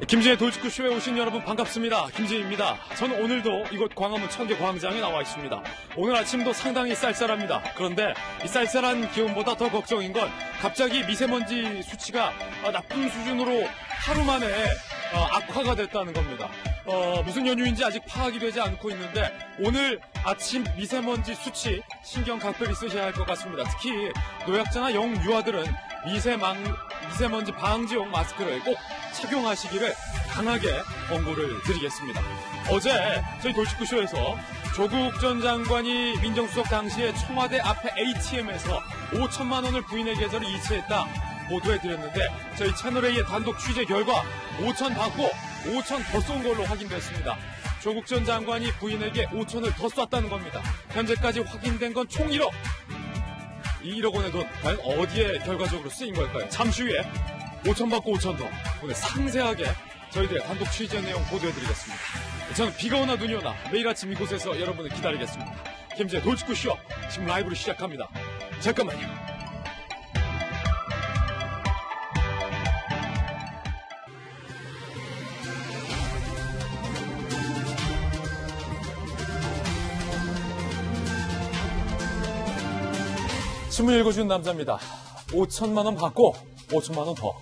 김진의 돌직구쇼에 오신 여러분 반갑습니다. 김진입니다. 저는 오늘도 이곳 광화문 청계광장에 나와 있습니다. 오늘 아침도 상당히 쌀쌀합니다. 그런데 이 쌀쌀한 기온보다 더 걱정인 건 갑자기 미세먼지 수치가 나쁜 수준으로 하루 만에 악화가 됐다는 겁니다. 무슨 연유인지 아직 파악이 되지 않고 있는데 오늘 아침 미세먼지 수치 신경 각별히 쓰셔야 할 것 같습니다. 특히 노약자나 영유아들은 미세먼지 방지용 마스크를 꼭 착용하시기를 강하게 권고를 드리겠습니다. 어제 저희 돌직구쇼에서 조국 전 장관이 민정수석 당시에 청와대 앞에 ATM에서 5천만 원을 부인의 계좌로 이체했다 보도해드렸는데 저희 채널A의 단독 취재 결과 5천 받고 5천 더 쏜 걸로 확인됐습니다. 조국 전 장관이 부인에게 5천을 더 쐈다는 겁니다. 현재까지 확인된 건 총 1억. 이 1억 원의 돈 과연 어디에 결과적으로 쓰인 걸까요? 잠시 후에 5천 받고 5천 더 오늘 상세하게 저희들의 단독 취재 내용 보도해드리겠습니다. 저는 비가 오나 눈이 오나 매일 아침 이곳에서 여러분을 기다리겠습니다. 김진의 돌직구쇼 지금 라이브로 시작합니다. 잠깐만요. 신문 읽어주는 남자입니다. 5천만 원 받고 5천만 원 더.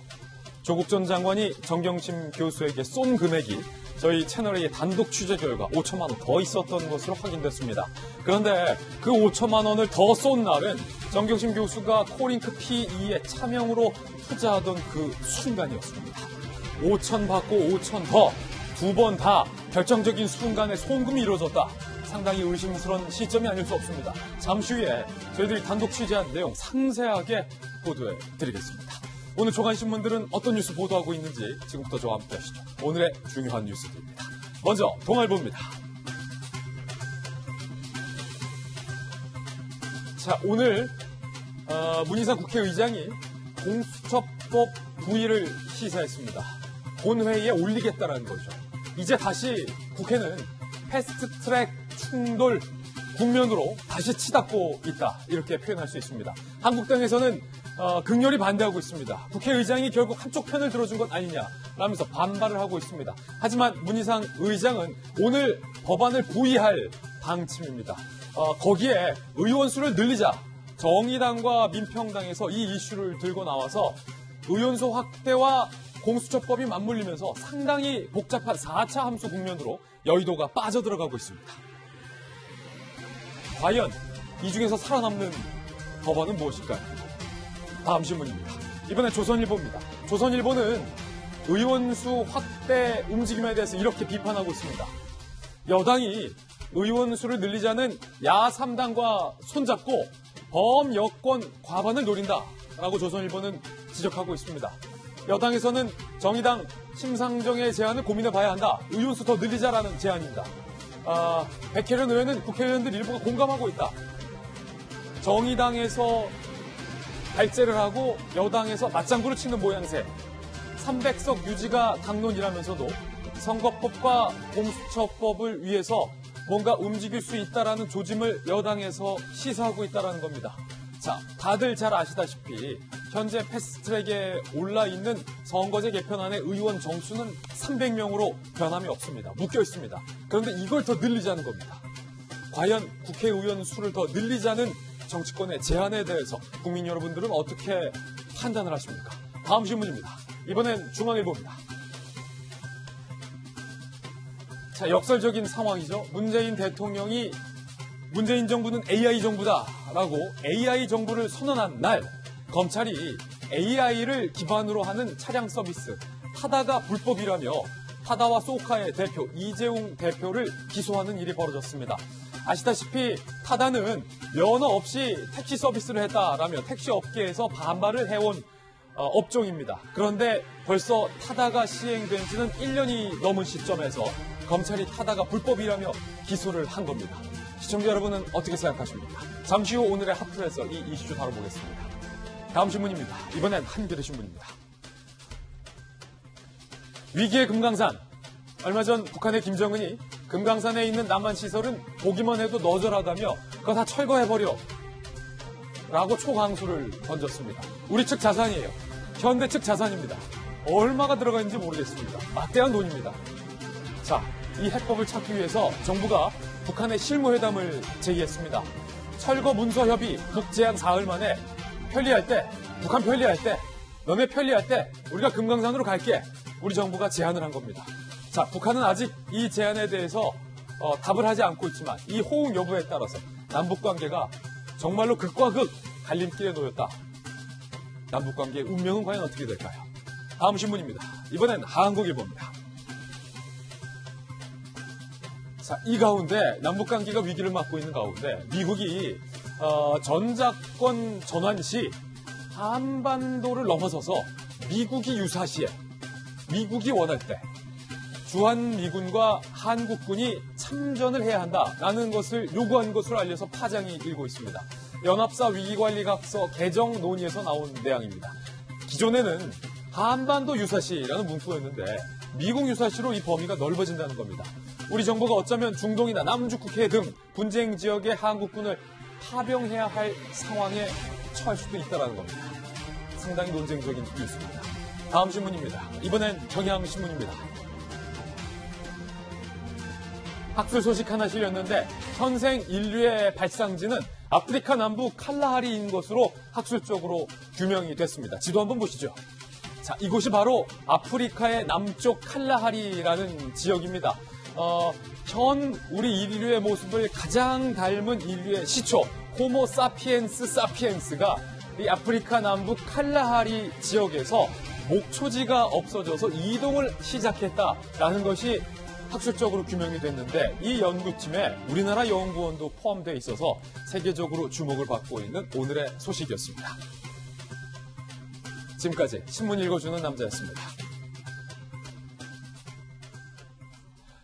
조국 전 장관이 정경심 교수에게 쏜 금액이 저희 채널의 단독 취재 결과 5천만 원 더 있었던 것으로 확인됐습니다. 그런데 그 5천만 원을 더 쏜 날은 정경심 교수가 코링크 P2의 차명으로 투자하던 그 순간이었습니다. 5천 받고 5천 더, 두 번 다 결정적인 순간에 송금이 이루어졌다. 상당히 의심스러운 시점이 아닐 수 없습니다. 잠시 후에 저희들이 단독 취재한 내용 상세하게 보도해드리겠습니다. 오늘 조간신문들은 어떤 뉴스 보도하고 있는지 지금부터 저와 함께 하시죠. 오늘의 중요한 뉴스들입니다. 먼저 동아일보입니다. 자, 오늘 문희상 국회의장이 공수처법 부의를 시사했습니다. 본회의에 올리겠다는 거죠. 이제 다시 국회는 패스트트랙 충돌 국면으로 다시 치닫고 있다, 이렇게 표현할 수 있습니다. 한국당에서는 극렬히 반대하고 있습니다. 국회의장이 결국 한쪽 편을 들어준 것 아니냐라면서 반발을 하고 있습니다. 하지만 문희상 의장은 오늘 법안을 부의할 방침입니다. 거기에 의원 수를 늘리자, 정의당과 민평당에서 이 이슈를 들고 나와서 의원수 확대와 공수처법이 맞물리면서 상당히 복잡한 4차 함수 국면으로 여의도가 빠져들어가고 있습니다. 과연 이 중에서 살아남는 법안은 무엇일까요? 다음 신문입니다. 이번엔 조선일보입니다. 조선일보는 의원수 확대 움직임에 대해서 이렇게 비판하고 있습니다. 여당이 의원수를 늘리자는 야 3당과 손잡고 범여권 과반을 노린다라고 조선일보는 지적하고 있습니다. 여당에서는 정의당 심상정의 제안을 고민해봐야 한다. 의원수 더 늘리자라는 제안입니다. 백혜련 의원은 국회의원들 일부가 공감하고 있다. 정의당에서 발제를 하고 여당에서 맞장구를 치는 모양새. 300석 유지가 당론이라면서도 선거법과 공수처법을 위해서 뭔가 움직일 수 있다라는 조짐을 여당에서 시사하고 있다는 겁니다. 자, 다들 잘 아시다시피 현재 패스트트랙에 올라있는 선거제 개편안의 의원 정수는 300명으로 변함이 없습니다. 묶여 있습니다. 그런데 이걸 더 늘리자는 겁니다. 과연 국회의원 수를 더 늘리자는 정치권의 제안에 대해서 국민 여러분들은 어떻게 판단을 하십니까? 다음 신문입니다. 이번엔 중앙일보입니다. 자, 역설적인 상황이죠. 문재인 대통령이 문재인 정부는 AI 정부다라고 AI 정부를 선언한 날, 검찰이 AI를 기반으로 하는 차량 서비스 타다가 불법이라며 타다와 소카의 대표 이재용 대표를 기소하는 일이 벌어졌습니다. 아시다시피 타다는 면허 없이 택시 서비스를 했다라며 택시 업계에서 반발을 해온 업종입니다. 그런데 벌써 타다가 시행된 지는 1년이 넘은 시점에서 검찰이 타다가 불법이라며 기소를 한 겁니다. 시청자 여러분은 어떻게 생각하십니까? 잠시 후 오늘의 핫플에서 이 이슈 다뤄보겠습니다. 다음 신문입니다. 이번엔 한겨레 신문입니다. 위기의 금강산. 얼마 전 북한의 김정은이 금강산에 있는 남한시설은 보기만 해도 너절하다며 그거 다 철거해버려 라고 초강수를 던졌습니다. 우리 측 자산이에요. 현대 측 자산입니다. 얼마가 들어가 있는지 모르겠습니다. 막대한 돈입니다. 자, 이 해법을 찾기 위해서 정부가 북한의 실무회담을 제기했습니다. 철거 문서 협의 북제한 사흘 만에 편리할 때, 북한 편리할 때, 너네 편리할 때 우리가 금강산으로 갈게. 우리 정부가 제안을 한 겁니다. 자, 북한은 아직 이 제안에 대해서 답을 하지 않고 있지만 이 호응 여부에 따라서 남북관계가 정말로 극과 극 갈림길에 놓였다. 남북관계의 운명은 과연 어떻게 될까요? 다음 신문입니다. 이번엔 한국일보입니다. 자, 이 가운데 남북관계가 위기를 맞고 있는 가운데 미국이 전작권 전환 시 한반도를 넘어서서 미국이 유사시에 미국이 원할 때 주한미군과 한국군이 참전을 해야 한다라는 것을 요구한 것으로 알려서 파장이 일고 있습니다. 연합사 위기관리각서 개정 논의에서 나온 내용입니다. 기존에는 한반도 유사시라는 문구였는데 미국 유사시로 이 범위가 넓어진다는 겁니다. 우리 정부가 어쩌면 중동이나 남중국해 등 분쟁 지역의 한국군을 파병해야 할 상황에 처할 수도 있다는 겁니다. 상당히 논쟁적인 뉴스입니다. 다음 신문입니다. 이번엔 경향신문입니다. 학술 소식 하나 실렸는데 현생 인류의 발상지는 아프리카 남부 칼라하리인 것으로 학술적으로 규명이 됐습니다. 지도 한번 보시죠. 자, 이곳이 바로 아프리카의 남쪽 칼라하리라는 지역입니다. 현 우리 인류의 모습을 가장 닮은 인류의 시초 호모 사피엔스 사피엔스가 이 아프리카 남부 칼라하리 지역에서 목초지가 없어져서 이동을 시작했다라는 것이 학술적으로 규명이 됐는데 이 연구팀에 우리나라 연구원도 포함되어 있어서 세계적으로 주목을 받고 있는 오늘의 소식이었습니다. 지금까지 신문 읽어주는 남자였습니다.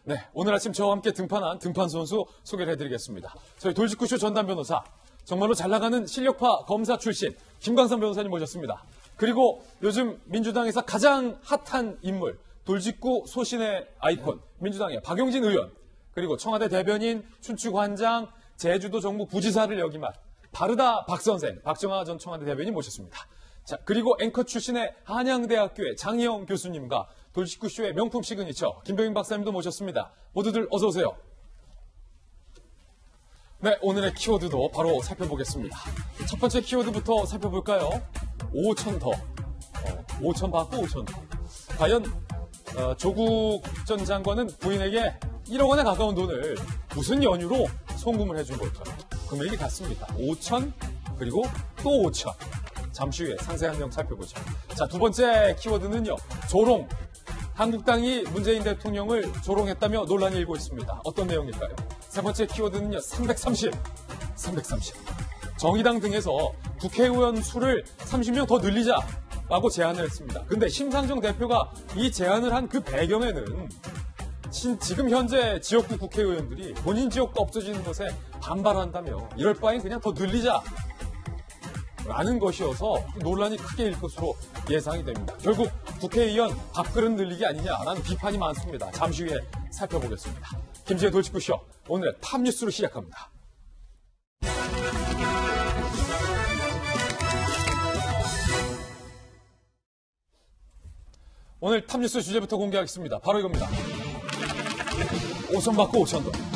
네, 오늘 아침 저와 함께 등판한 등판 선수 소개를 해드리겠습니다. 저희 돌직구쇼 전담 변호사, 정말로 잘 나가는 실력파 검사 출신 김광선 변호사님 모셨습니다. 그리고 요즘 민주당에서 가장 핫한 인물, 돌직구 소신의 아이콘, 민주당의 박용진 의원, 그리고 청와대 대변인, 춘추관장, 제주도 정부 부지사를 역임한 바르다 박선생, 박정하 전 청와대 대변인 모셨습니다. 자, 그리고 앵커 출신의 한양대학교의 장희영 교수님과 돌직구쇼의 명품 시그니처 김병인 박사님도 모셨습니다. 모두들 어서 오세요. 네, 오늘의 키워드도 바로 살펴보겠습니다. 첫 번째 키워드부터 살펴볼까요? 5천 더. 5천 받고 5천 더. 과연 조국 전 장관은 부인에게 1억 원에 가까운 돈을 무슨 연유로 송금을 해준 걸까요? 금액이 같습니다. 5천 그리고 또 5천. 잠시 후에 상세한 내용 살펴보죠. 자, 두 번째 키워드는요. 조롱. 한국당이 문재인 대통령을 조롱했다며 논란이 일고 있습니다. 어떤 내용일까요? 세 번째 키워드는요. 330. 정의당 등에서 국회의원 수를 30명 더 늘리자라고 제안을 했습니다. 근데 심상정 대표가 이 제안을 한 그 배경에는 지금 현재 지역구 국회의원들이 본인 지역도 없어지는 것에 반발한다며 이럴 바엔 그냥 더 늘리자 라는 것이어서 논란이 크게 일 것으로 예상이 됩니다. 결국 국회의원 밥그릇 늘리기 아니냐라는 비판이 많습니다. 잠시 후에 살펴보겠습니다. 김지혜 돌직구쇼 오늘의 탑뉴스로 시작합니다. 오늘 탑뉴스 주제부터 공개하겠습니다. 바로 이겁니다. 5천 받고 5천 더.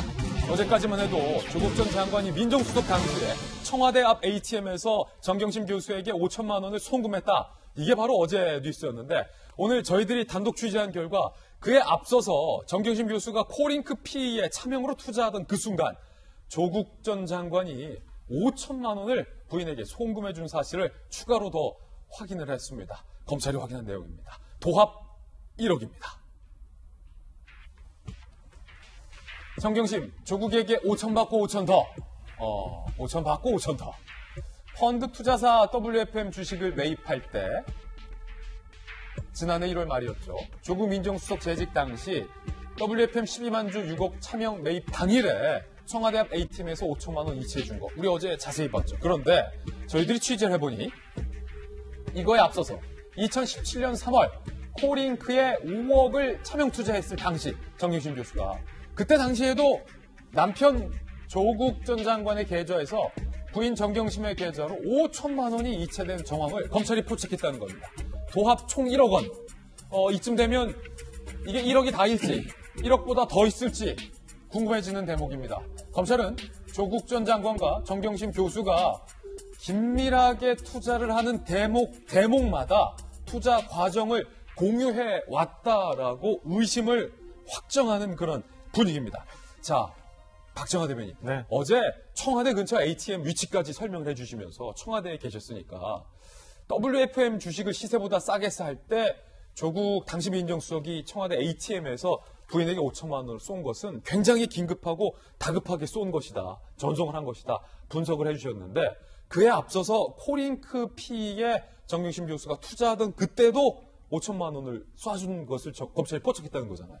어제까지만 해도 조국 전 장관이 민정수석 당시에 청와대 앞 ATM에서 정경심 교수에게 5천만 원을 송금했다. 이게 바로 어제 뉴스였는데 오늘 저희들이 단독 취재한 결과 그에 앞서서 정경심 교수가 코링크 PE에 차명으로 투자하던 그 순간 조국 전 장관이 5천만 원을 부인에게 송금해준 사실을 추가로 더 확인을 했습니다. 검찰이 확인한 내용입니다. 도합 1억입니다. 정경심, 조국에게 5천 받고 5천 더. 5천 받고 5천 더. 펀드 투자사 WFM 주식을 매입할 때 지난해 1월 말이었죠. 조국 민정수석 재직 당시 WFM 12만 주 6억 차명 매입 당일에 청와대 앞 A팀에서 5천만 원 이체해 준 거. 우리 어제 자세히 봤죠. 그런데 저희들이 취재를 해보니 이거에 앞서서 2017년 3월 코링크에 5억을 차명 투자했을 당시 정경심 교수가 그때 당시에도 남편 조국 전 장관의 계좌에서 부인 정경심의 계좌로 5천만 원이 이체된 정황을 검찰이 포착했다는 겁니다. 도합 총 1억 원. 이쯤 되면 이게 1억이 다일지 1억보다 더 있을지 궁금해지는 대목입니다. 검찰은 조국 전 장관과 정경심 교수가 긴밀하게 투자를 하는 대목마다 투자 과정을 공유해 왔다라고 의심을 확정하는 그런 분위기입니다. 자, 박정하 대변인. 네. 어제 청와대 근처 ATM 위치까지 설명을 해주시면서 청와대에 계셨으니까 WFM 주식을 시세보다 싸게 살 때 조국 당시 민정수석이 청와대 ATM에서 부인에게 5천만 원을 쏜 것은 굉장히 긴급하고 다급하게 쏜 것이다. 전송을 한 것이다. 분석을 해주셨는데 그에 앞서서 코링크 P에 정경심 교수가 투자하던 그때도 5천만 원을 쏴준 것을 검찰이 포착했다는 거잖아요.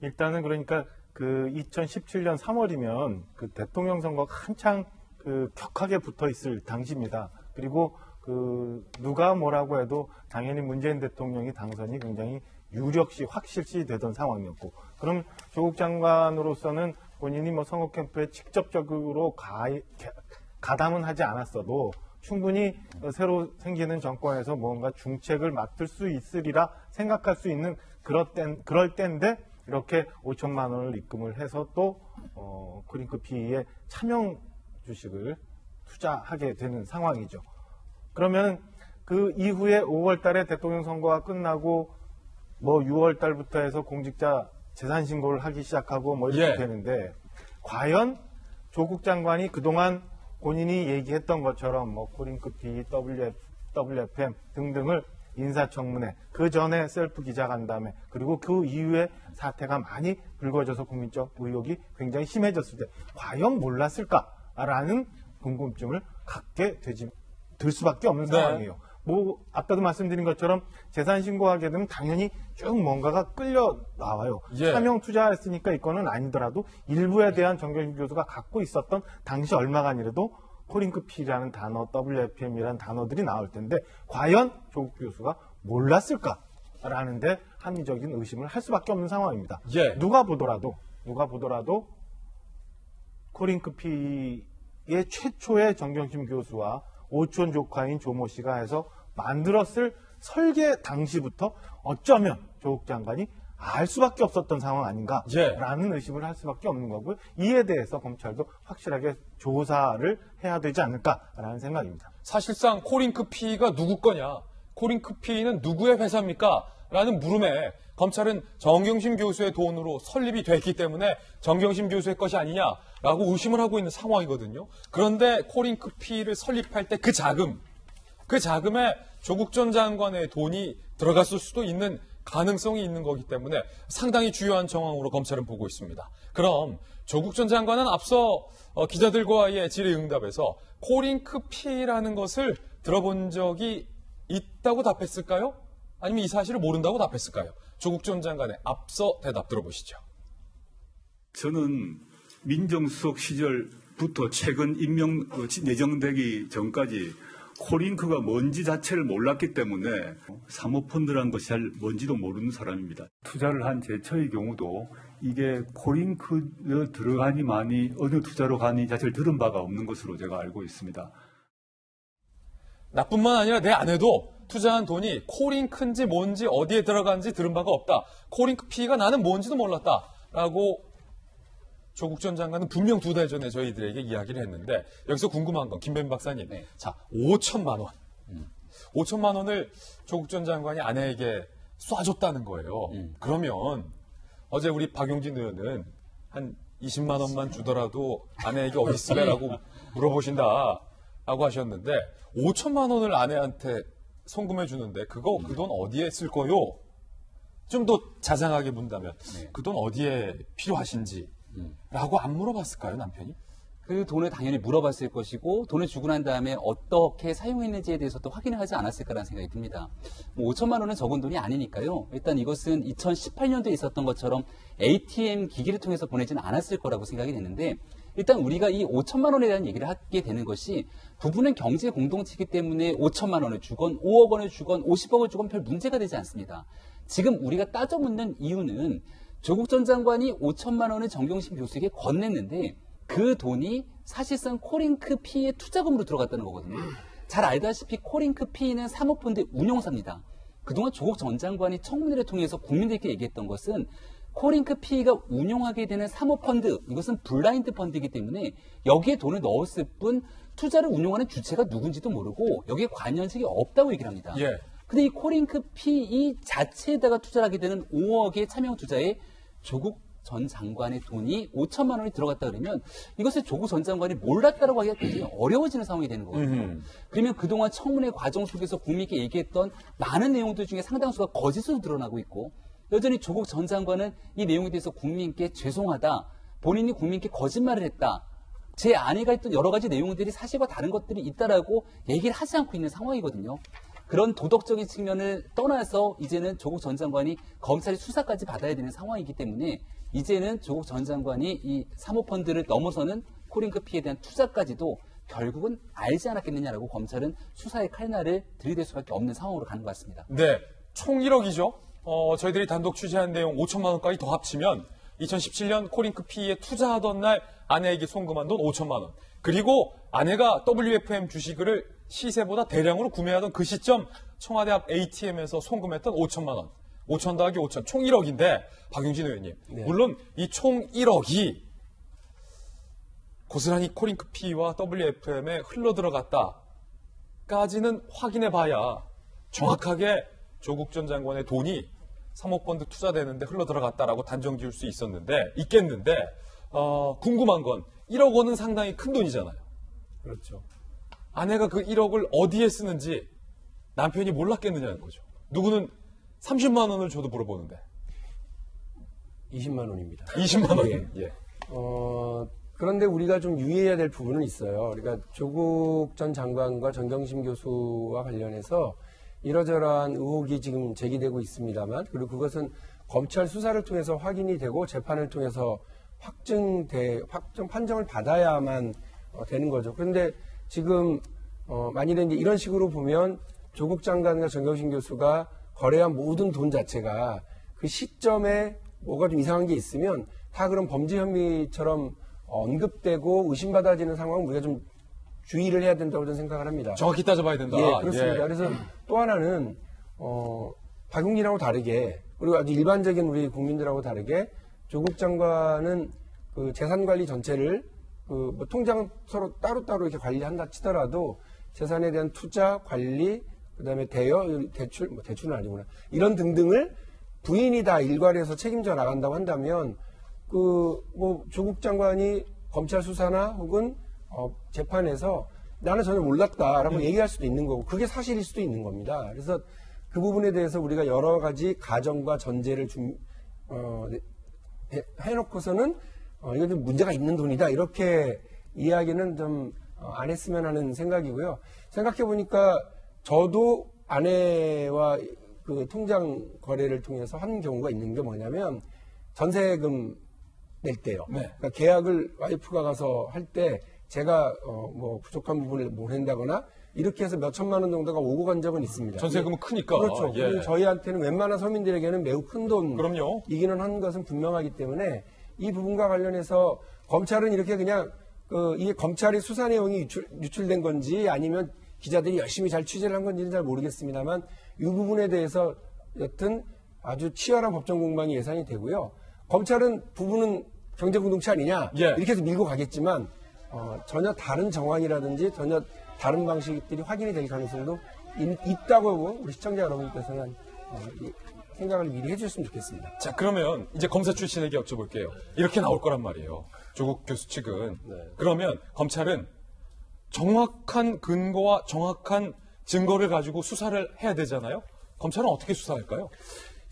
일단은 그러니까 그 2017년 3월이면 그 대통령 선거가 한창 그 격하게 붙어 있을 당시입니다. 그리고 그 누가 뭐라고 해도 당연히 문재인 대통령이 당선이 굉장히 유력시 확실시 되던 상황이었고, 그럼 조국 장관으로서는 본인이 뭐 선거 캠프에 직접적으로 가담은 하지 않았어도 충분히 새로 생기는 정권에서 뭔가 중책을 맡을 수 있으리라 생각할 수 있는 그럴 때인데 이렇게 5천만 원을 입금을 해서 또 코링크 P의 차명 주식을 투자하게 되는 상황이죠. 그러면 그 이후에 5월 달에 대통령 선거가 끝나고 뭐 6월 달부터 해서 공직자 재산 신고를 하기 시작하고 뭐 이렇게 되는데, 과연 조국 장관이 그동안 본인이 얘기했던 것처럼 뭐 코링크 P, WFM 등등을 인사청문회, 그 전에 셀프 기자간담회, 그리고 그 이후에 사태가 많이 불거져서 국민적 의혹이 굉장히 심해졌을 때 과연 몰랐을까라는 궁금증을 갖게 될 수밖에 없는 상황이에요. 뭐 아까도 말씀드린 것처럼 재산 신고하게 되면 당연히 쭉 뭔가가 끌려 나와요. 차명 투자했으니까 이거는 아니더라도 일부에 대한 정경심 교수가 갖고 있었던 당시 얼마간이라도 코링크 P라는 단어, WFM이라는 단어들이 나올 텐데 과연 조국 교수가 몰랐을까라는 데 합리적인 의심을 할 수밖에 없는 상황입니다. 누가 보더라도 코링크 P의 최초의 정경심 교수와 오촌 조카인 조모 씨가 해서 만들었을 설계 당시부터 어쩌면 조국 장관이 알 수밖에 없었던 상황 아닌가라는 의심을 할 수밖에 없는 거고요. 이에 대해서 검찰도 확실하게 조사를 해야 되지 않을까라는 생각입니다. 사실상 코링크 P가 누구 거냐, 코링크 P는 누구의 회사입니까? 라는 물음에 검찰은 정경심 교수의 돈으로 설립이 됐기 때문에 정경심 교수의 것이 아니냐라고 의심을 하고 있는 상황이거든요. 그런데 코링크 P를 설립할 때 그 자금에 조국 전 장관의 돈이 들어갔을 수도 있는 가능성이 있는 거기 때문에 상당히 주요한 정황으로 검찰은 보고 있습니다. 그럼 조국 전 장관은 앞서 기자들과의 질의응답에서 코링크 P라는 것을 들어본 적이 있다고 답했을까요? 아니면 이 사실을 모른다고 답했을까요? 조국 전 장관의 앞서 대답 들어보시죠. 저는 민정수석 시절부터 최근 내정되기 전까지 코링크가 뭔지 자체를 몰랐기 때문에 사모펀드라는 것이 잘 뭔지도 모르는 사람입니다. 투자를 한 제처의 경우도 이게 코링크에 들어가니 많이 어느 투자로 가니 자체를 들은 바가 없는 것으로 제가 알고 있습니다. 나뿐만 아니라 내 아내도 투자한 돈이 코링크인지 뭔지 어디에 들어간지 들은 바가 없다. 코링크 P가 나는 뭔지도 몰랐다라고 조국 전 장관은 분명 2달 전에 저희들에게 이야기를 했는데, 여기서 궁금한 건 김弁박사님, 자 5천만 원, 5천만 원을 조국 전 장관이 아내에게 쏴줬다는 거예요. 그러면 어제 우리 박용진 의원은 한 20만 원만 주더라도 아내에게 어디 있을래라고 물어보신다라고 하셨는데 5천만 원을 아내한테 송금해 주는데 그 돈 어디에 쓸 거요? 좀 더 자상하게 묻는다면 그 돈 어디에 필요하신지 라고 안 물어봤을까요, 남편이? 그 돈을 당연히 물어봤을 것이고, 돈을 주고 난 다음에 어떻게 사용했는지에 대해서도 확인을 하지 않았을까라는 생각이 듭니다. 5천만 원은 적은 돈이 아니니까요. 일단 이것은 2018년도에 있었던 것처럼 ATM 기기를 통해서 보내지는 않았을 거라고 생각이 되는데, 일단 우리가 이 5천만 원에 대한 얘기를 하게 되는 것이 부부는 경제 공동체이기 때문에 5천만 원을 주건 5억 원을 주건 50억을 주건 별 문제가 되지 않습니다. 지금 우리가 따져 묻는 이유는 조국 전 장관이 5천만 원을 정경심 교수에게 건넸는데 그 돈이 사실상 코링크 P의 투자금으로 들어갔다는 거거든요. 잘 알다시피 코링크 P는 사모펀드 운용사입니다. 그동안 조국 전 장관이 청문회를 통해서 국민들께 얘기했던 것은 코링크 PE가 운용하게 되는 사모펀드, 이것은 블라인드 펀드이기 때문에 여기에 돈을 넣었을 뿐 투자를 운용하는 주체가 누군지도 모르고 여기에 관여식이 없다고 얘기를 합니다. 예. 근데 이 코링크 PE 자체에다가 투자를 하게 되는 5억의 차명 투자에 조국 전 장관의 돈이 5천만 원이 들어갔다 그러면 이것을 조국 전 장관이 몰랐다라고 하기가 굉장히 어려워지는 상황이 되는 거거든요. 그러면 그동안 청문회 과정 속에서 국민께 얘기했던 많은 내용들 중에 상당수가 거짓으로 드러나고 있고 여전히 조국 전 장관은 이 내용에 대해서 국민께 죄송하다. 본인이 국민께 거짓말을 했다. 제 아내가 했던 여러 가지 내용들이 사실과 다른 것들이 있다라고 얘기를 하지 않고 있는 상황이거든요. 그런 도덕적인 측면을 떠나서 이제는 조국 전 장관이 검찰의 수사까지 받아야 되는 상황이기 때문에 이제는 조국 전 장관이 이 사모펀드를 넘어서는 코링크 PE에 대한 투자까지도 결국은 알지 않았겠느냐라고 검찰은 수사의 칼날을 들이댈 수밖에 없는 상황으로 가는 것 같습니다. 네, 총 1억이죠. 저희들이 단독 취재한 내용 5천만 원까지 더 합치면 2017년 코링크 PE에 투자하던 날 아내에게 송금한 돈 5천만 원. 그리고 아내가 WFM 주식을 시세보다 대량으로 구매하던 그 시점 청와대 앞 ATM에서 송금했던 5천만 원. 5천 더하기 5천, 총 1억인데 박용진 의원님, 네. 물론 이 총 1억이 고스란히 코링크 PE와 WFM에 흘러들어갔다까지는 확인해봐야 정확하게 조국 전 장관의 돈이 사모펀드 투자되는데 흘러들어갔다라고 단정 지을 수 있겠는데 궁금한 건 1억 원은 상당히 큰 돈이잖아요. 그렇죠. 아내가 그 1억을 어디에 쓰는지 남편이 몰랐겠느냐는 거죠. 누구는 30만 원을 줘도 물어보는데 20만 원입니다. 20만 원. 예. 예. 그런데 우리가 좀 유의해야 될 부분은 있어요. 그러니까 조국 전 장관과 정경심 교수와 관련해서 이러저러한 의혹이 지금 제기되고 있습니다만, 그리고 그것은 검찰 수사를 통해서 확인이 되고 재판을 통해서 확정 판정을 받아야만 되는 거죠. 그런데 지금 만일에 이제 이런 식으로 보면 조국 장관과 정경심 교수가 거래한 모든 돈 자체가 그 시점에 뭐가 좀 이상한 게 있으면 다 그런 범죄 혐의처럼 언급되고 의심받아지는 상황은 우리가 좀 주의를 해야 된다고 저는 생각을 합니다. 정확히 따져봐야 된다. 예, 그렇습니다. 예. 그래서 또 하나는 박용진하고 다르게, 그리고 아주 일반적인 우리 국민들하고 다르게 조국 장관은 그 재산 관리 전체를 뭐 통장 서로 따로따로 이렇게 관리한다 치더라도 재산에 대한 투자, 관리, 그다음에 대여, 대출, 대출은 아니구나. 이런 등등을 부인이 다 일괄해서 책임져 나간다고 한다면 뭐 조국 장관이 검찰 수사나 혹은 재판에서 나는 전혀 몰랐다라고 얘기할 수도 있는 거고, 그게 사실일 수도 있는 겁니다. 그래서 그 부분에 대해서 우리가 여러 가지 가정과 전제를 해놓고서는 이거 좀 문제가 있는 돈이다, 이렇게 이야기는 좀 안 했으면 하는 생각이고요. 생각해 보니까 저도 아내와 그 통장 거래를 통해서 한 경우가 있는 게 뭐냐면 전세금 낼 때요. 네. 그러니까 계약을 와이프가 가서 할 때 제가 뭐 부족한 부분을 모른다거나 이렇게 해서 몇 천만 원 정도가 오고 간 적은 있습니다. 전세금은 크니까. 그렇죠. 예. 저희한테는 웬만한 서민들에게는 매우 큰 그럼요. 돈이기는 한 것은 분명하기 때문에 이 부분과 관련해서 검찰은 이렇게 그냥 이게 검찰의 수사 내용이 유출된 건지 아니면 기자들이 열심히 잘 취재를 한 건지는 잘 모르겠습니다만 이 부분에 대해서 여튼 아주 치열한 법정 공방이 예상이 되고요. 검찰은 부분은 경제공동체 아니냐 예. 이렇게 해서 밀고 가겠지만 전혀 다른 정황이라든지 전혀 다른 방식들이 확인이 될 가능성도 있다고 우리 시청자 여러분께서는 생각을 미리 해주셨으면 좋겠습니다. 자, 그러면 이제 검사 출신에게 여쭤볼게요. 이렇게 나올 거란 말이에요. 조국 교수 측은. 네. 그러면 검찰은 정확한 근거와 정확한 증거를 가지고 수사를 해야 되잖아요. 검찰은 어떻게 수사할까요?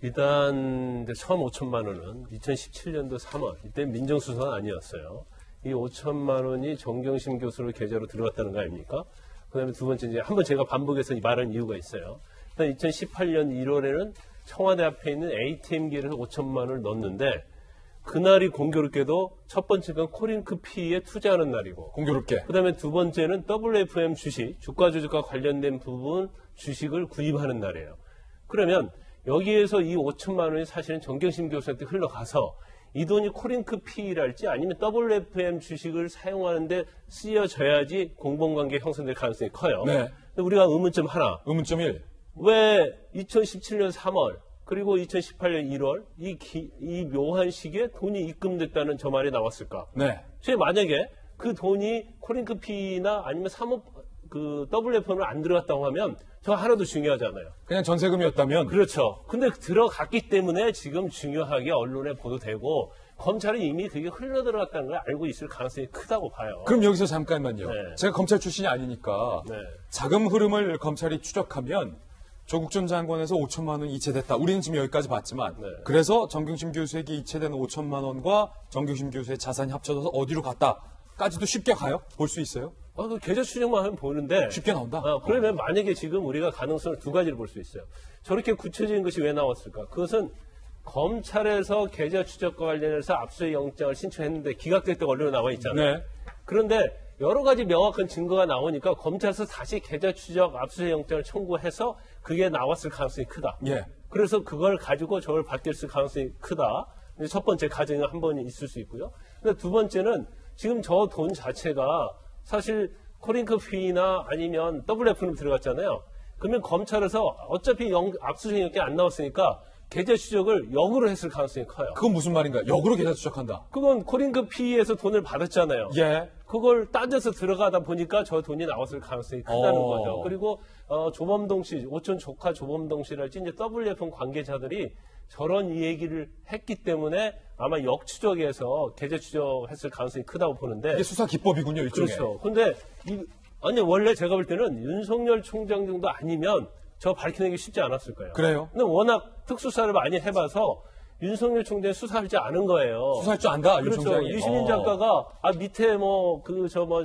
일단 이제 처음 5천만 원은 2017년도 3월 이때 민정수사는 아니었어요. 이 5천만 원이 정경심 교수의 계좌로 들어갔다는 거 아닙니까? 그다음에 두 번째 이제 한번 제가 반복해서 말한 이유가 있어요. 일단 2018년 1월에는 청와대 앞에 있는 ATM기에서 5천만 원을 넣었는데 그날이 공교롭게도 첫 번째가 코링크 PE에 투자하는 날이고 공교롭게. 그다음에 두 번째는 WFM 주식, 주가 조작과 관련된 부분 주식을 구입하는 날이에요. 그러면 여기에서 이 5천만 원이 사실은 정경심 교수한테 흘러가서 이 돈이 코링크 PE랄지 아니면 WFM 주식을 사용하는데 쓰여져야지 공범관계 형성될 가능성이 커요. 네. 근데 우리가 의문점 하나, 의문점 1. 왜 2017년 3월 그리고 2018년 1월 이 묘한 시기에 돈이 입금됐다는 저 말이 나왔을까? 네.所以만약에 그 돈이 코링크피나 아니면 사모 그 WF는 안 들어갔다고 하면 저 하나도 중요하지 않아요. 그냥 전세금이었다면 그렇죠. 근데 들어갔기 때문에 지금 중요하게 언론에 보도되고 검찰이 이미 그게 흘러들어갔다는 걸 알고 있을 가능성이 크다고 봐요. 그럼 여기서 잠깐만요. 네. 제가 검찰 출신이 아니니까 네. 자금 흐름을 검찰이 추적하면 조국 전 장관에서 5천만 원이 이체됐다. 우리는 지금 여기까지 봤지만 네. 그래서 정경심 교수에게 이체된 5천만 원과 정경심 교수의 자산이 합쳐져서 어디로 갔다까지도 쉽게 가요? 볼 수 있어요? 그 계좌 추적만 하면 보는데 쉽게 나온다? 그러면 만약에 지금 우리가 가능성을 두 가지를 볼 수 있어요. 저렇게 구체적인 것이 왜 나왔을까? 그것은 검찰에서 계좌 추적과 관련해서 압수수색 영장을 신청했는데 기각됐다고 언론에 나와 있잖아요. 네. 그런데 여러 가지 명확한 증거가 나오니까 검찰에서 다시 계좌 추적 압수수색 영장을 청구해서 그게 나왔을 가능성이 크다. 예. 그래서 그걸 가지고 저걸 받겠을 가능성이 크다. 첫 번째 가정이 한 번 있을 수 있고요. 근데 두 번째는 지금 저 돈 자체가 사실 코링크피나 아니면 WF는 들어갔잖아요. 그러면 검찰에서 어차피 압수수색 영장이 안 나왔으니까 계좌 추적을 역으로 했을 가능성이 커요. 그건 무슨 말인가요? 역으로 계좌 추적한다. 그건 코링크피에서 돈을 받았잖아요. 예. 그걸 따져서 들어가다 보니까 저 돈이 나왔을 가능성이 크다는 어. 거죠. 그리고 조범동 씨, 오촌 조카 조범동 씨랄지 이제 WF 관계자들이 저런 이 얘기를 했기 때문에 아마 역추적에서 계좌 추적했을 가능성이 크다고 보는데 이게 수사 기법이군요, 일종의. 그렇죠. 근데 아니 원래 제가 볼 때는 윤석열 총장 정도 아니면 저 밝혀내기 쉽지 않았을 거예요. 그래요? 근데 워낙 특수사를 많이 해봐서 윤석열 총장이 수사하지 않은 거예요. 수사할 줄 안다, 윤 그렇죠. 총장이. 유시민 작가가 밑에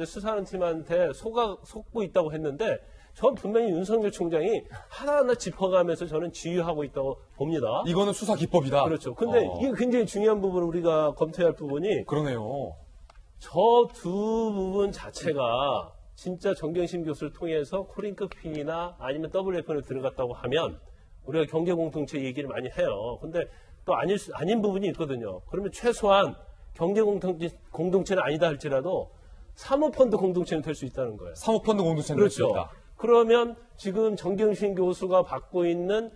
수사하는 팀한테 속고 있다고 했는데 전 분명히 윤석열 총장이 하나하나 짚어가면서 저는 지휘하고 있다고 봅니다. 이거는 수사 기법이다. 그렇죠. 근데 이게 굉장히 중요한 부분을 우리가 검토해야 할 부분이 그러네요. 저 두 부분 자체가 진짜 정경심 교수를 통해서 코링크핀이나 아니면 WFN을 들어갔다고 하면 우리가 경제 공동체 얘기를 많이 해요. 근데 또 아닌 부분이 있거든요. 그러면 최소한 경제 공동체는 아니다 할지라도 사모펀드 공동체는 될 수 있다는 거예요. 사모펀드 공동체는 될 수 그렇죠. 있다. 그러면 지금 정경심 교수가 받고 있는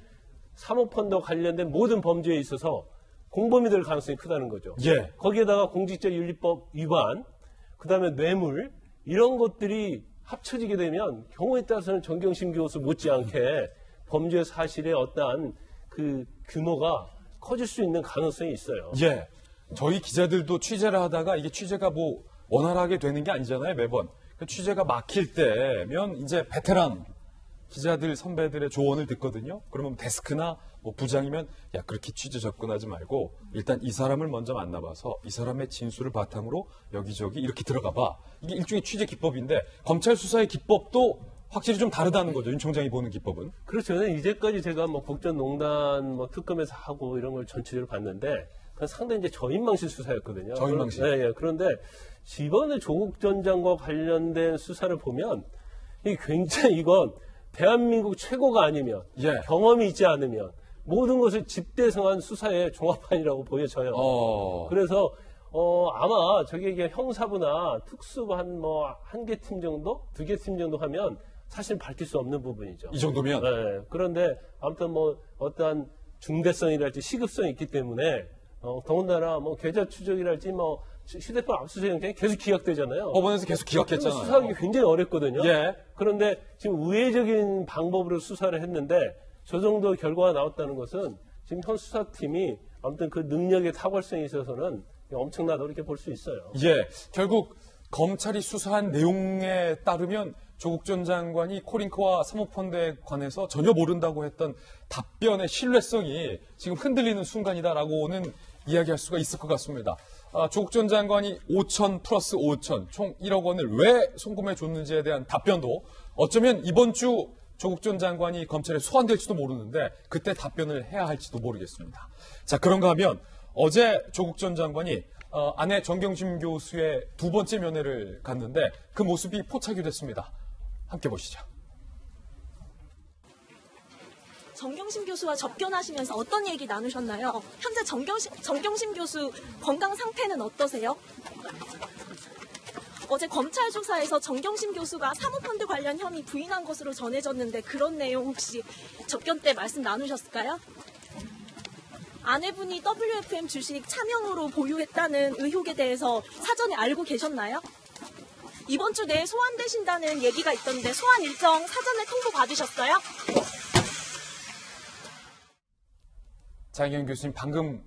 사모펀드와 관련된 모든 범죄에 있어서 공범이 될 가능성이 크다는 거죠. 예. 거기에다가 공직자윤리법 위반, 그다음에 뇌물 이런 것들이 합쳐지게 되면 경우에 따라서는 정경심 교수 못지않게 범죄 사실의 어떠한 그 규모가 커질 수 있는 가능성이 있어요. 예. 저희 기자들도 취재를 하다가 이게 취재가 뭐 원활하게 되는 게 아니잖아요, 매번. 그 취재가 막힐 때면 이제 베테랑 기자들 선배들의 조언을 듣거든요. 그러면 데스크나 뭐 부장이면 야 그렇게 취재 접근하지 말고 일단 이 사람을 먼저 만나봐서 이 사람의 진술을 바탕으로 여기저기 이렇게 들어가봐. 이게 일종의 취재 기법인데 검찰 수사의 기법도 확실히 좀 다르다는 거죠. 윤 총장이 보는 기법은. 그렇죠. 이제까지 제가 뭐 국정농단 특검에서 하고 이런 걸 전체적으로 봤는데 그건 상당히 이제 저인망실 수사였거든요. 저인망실. 예. 그런데 이번에 조국 전 장관과 관련된 수사를 보면 이 굉장히 이건 대한민국 최고가 아니면 예. 경험이 있지 않으면 모든 것을 집대성한 수사의 종합판이라고 보여져요. 그래서 아마 저게 형사부나 특수부 한 개 팀 정도, 두 개 팀 정도 하면 사실 밝힐 수 없는 부분이죠. 이 정도면. 네. 그런데 아무튼 어떠한 중대성이랄지 시급성이 있기 때문에 더군다나 계좌 추적이랄지 휴대폰 압수수색 영장이 계속 기각되잖아요. 법원에서 계속 기각했잖아요. 수사하기 굉장히 어렵거든요. 예. 그런데 지금 우회적인 방법으로 수사를 했는데 저 정도 결과가 나왔다는 것은 지금 현 수사팀이 아무튼 그 능력의 탁월성에 있어서는 엄청나다 이렇게 볼 수 있어요. 예. 결국 검찰이 수사한 내용에 따르면 조국 전 장관이 코링크와 사모펀드에 관해서 전혀 모른다고 했던 답변의 신뢰성이 지금 흔들리는 순간이다라고는 이야기할 수가 있을 것 같습니다. 조국 전 장관이 5천 플러스 5천 총 1억 원을 왜 송금해 줬는지에 대한 답변도 어쩌면 이번 주 조국 전 장관이 검찰에 소환될지도 모르는데 그때 답변을 해야 할지도 모르겠습니다. 자, 그런가 하면 어제 조국 전 장관이 아내 정경심 교수의 두 번째 면회를 갔는데 그 모습이 포착이 됐습니다. 함께 보시죠. 정경심 교수와 접견하시면서 어떤 얘기 나누셨나요? 현재 정경심 교수 건강 상태는 어떠세요? 어제 검찰 조사에서 정경심 교수가 사모펀드 관련 혐의 부인한 것으로 전해졌는데 그런 내용 혹시 접견 때 말씀 나누셨을까요? 아내분이 WFM 주식 차명으로 보유했다는 의혹에 대해서 사전에 알고 계셨나요? 이번 주 내에 소환되신다는 얘기가 있던데 소환 일정 사전에 통보 받으셨어요? 장혜영 교수님 방금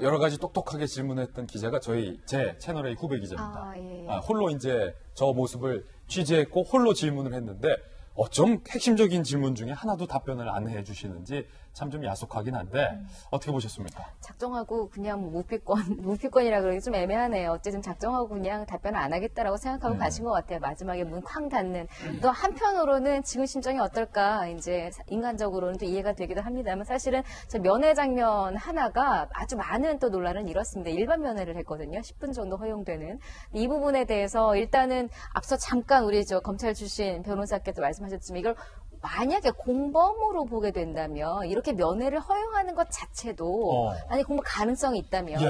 여러 가지 똑똑하게 질문했던 기자가 제 채널의 후배 기자입니다. 예. 홀로 이제 저 모습을 취재했고 홀로 질문을 했는데 어쩜 핵심적인 질문 중에 하나도 답변을 안 해주시는지 참 좀 야속하긴 한데 어떻게 보셨습니까? 작정하고 그냥 무피권이라 그러기 좀 애매하네요. 어쨌든 작정하고 그냥 답변을 안 하겠다라고 생각하고 가신 것 같아요. 마지막에 문 쾅 닫는. 또 한편으로는 지금 심정이 어떨까 이제 인간적으로는 또 이해가 되기도 합니다만 사실은 저 면회 장면 하나가 아주 많은 또 논란을 일었습니다. 일반 면회를 했거든요. 10분 정도 허용되는. 이 부분에 대해서 일단은 앞서 잠깐 우리 저 검찰 출신 변호사께서 말씀하셨지만 이걸 만약에 공범으로 보게 된다면 이렇게 면회를 허용하는 것 자체도 만약 공범 가능성이 있다면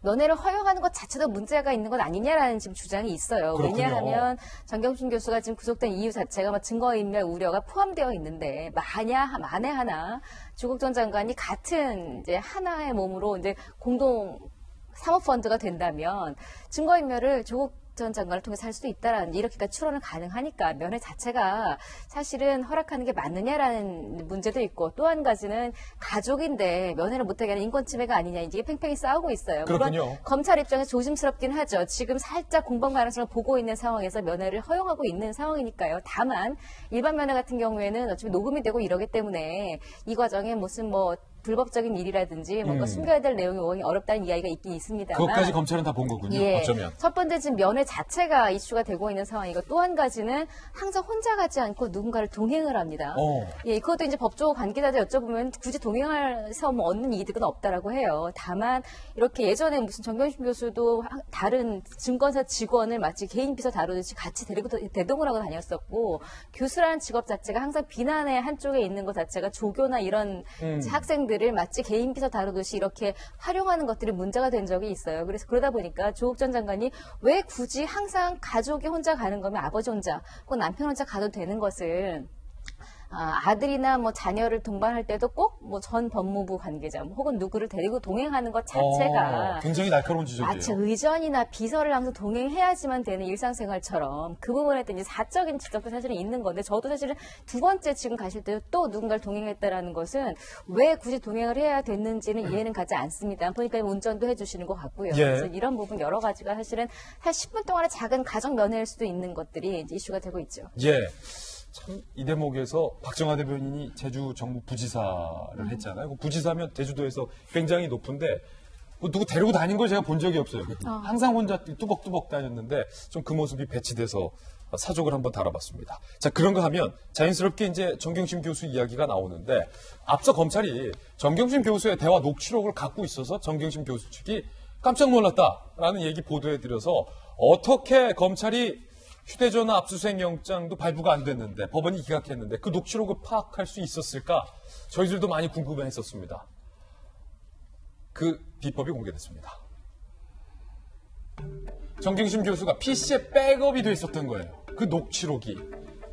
면회를 허용하는 것 자체도 문제가 있는 것 아니냐라는 지금 주장이 있어요. 그렇군요. 왜냐하면 정경심 교수가 지금 구속된 이유 자체가 증거인멸 우려가 포함되어 있는데 만에 하나 조국 전 장관이 같은 이제 하나의 몸으로 이제 공동 사모펀드가 된다면 증거인멸을 조국 전 장관을 통해서 할 수도 있다라는 이렇게까지 추론은 가능하니까 면회 자체가 사실은 허락하는 게 맞느냐라는 문제도 있고 또 한 가지는 가족인데 면회를 못하게 하는 인권 침해가 아니냐 이게 팽팽히 싸우고 있어요. 그렇군요. 물론 검찰 입장에서 조심스럽긴 하죠. 지금 살짝 공범 가능성을 보고 있는 상황에서 면회를 허용하고 있는 상황이니까요. 다만 일반 면회 같은 경우에는 어차피 녹음이 되고 이러기 때문에 이 과정에 무슨 불법적인 일이라든지 뭔가 숨겨야 될 내용이 오기 어렵다는 이야기가 있긴 있습니다만 그것까지 검찰은 다 본 거군요. 어쩌면. 첫 번째 지금 면회 자체가 이슈가 되고 있는 상황이고 또 한 가지는 항상 혼자 가지 않고 누군가를 동행을 합니다. 그것도 이제 법조 관계자들 여쭤보면 굳이 동행해서 얻는 이득은 없다라고 해요. 다만 이렇게 예전에 무슨 정경심 교수도 다른 증권사 직원을 마치 개인 비서 다루듯이 같이 데리고 대동을 하고 다녔었고 교수라는 직업 자체가 항상 비난의 한쪽에 있는 것 자체가 조교나 이런 학생들을 마치 개인 비서 다루듯이 이렇게 활용하는 것들이 문제가 된 적이 있어요. 그래서 그러다 보니까 조국 전 장관이 왜 굳이 항상 가족이 혼자 가는 거면 아버지 혼자 혹은 남편 혼자 가도 되는 것을 아들이나 자녀를 동반할 때도 꼭 전 법무부 관계자 혹은 누구를 데리고 동행하는 것 자체가 굉장히 날카로운 지적이에요. 마치 의전이나 비서를 항상 동행해야지만 되는 일상생활처럼 그 부분에 대한 사적인 지적도 사실은 있는 건데 저도 사실은 두 번째 지금 가실 때 또 누군가를 동행했다라는 것은 왜 굳이 동행을 해야 됐는지는 이해는 가지 않습니다. 보니까 운전도 해주시는 것 같고요. 그래서 이런 부분 여러 가지가 사실은 한 10분 동안의 작은 가정 면회일 수도 있는 것들이 이제 이슈가 되고 있죠. 참 이 대목에서 박정화 대변인이 제주 정부 부지사를 했잖아요. 그 부지사면 제주도에서 굉장히 높은데 누구 데리고 다닌 걸 제가 본 적이 없어요. 항상 혼자 뚜벅뚜벅 다녔는데 좀 그 모습이 배치돼서 사족을 한번 달아봤습니다. 자, 그런가 하면 자연스럽게 이제 정경심 교수 이야기가 나오는데 앞서 검찰이 정경심 교수의 대화 녹취록을 갖고 있어서 정경심 교수 측이 깜짝 놀랐다라는 얘기 보도해드려서 어떻게 검찰이 휴대전화 압수수색 영장도 발부가 안 됐는데 법원이 기각했는데 그 녹취록을 파악할 수 있었을까? 저희들도 많이 궁금해했었습니다. 그 비법이 공개됐습니다. 정경심 교수가 PC에 백업이 돼 있었던 거예요. 그 녹취록이.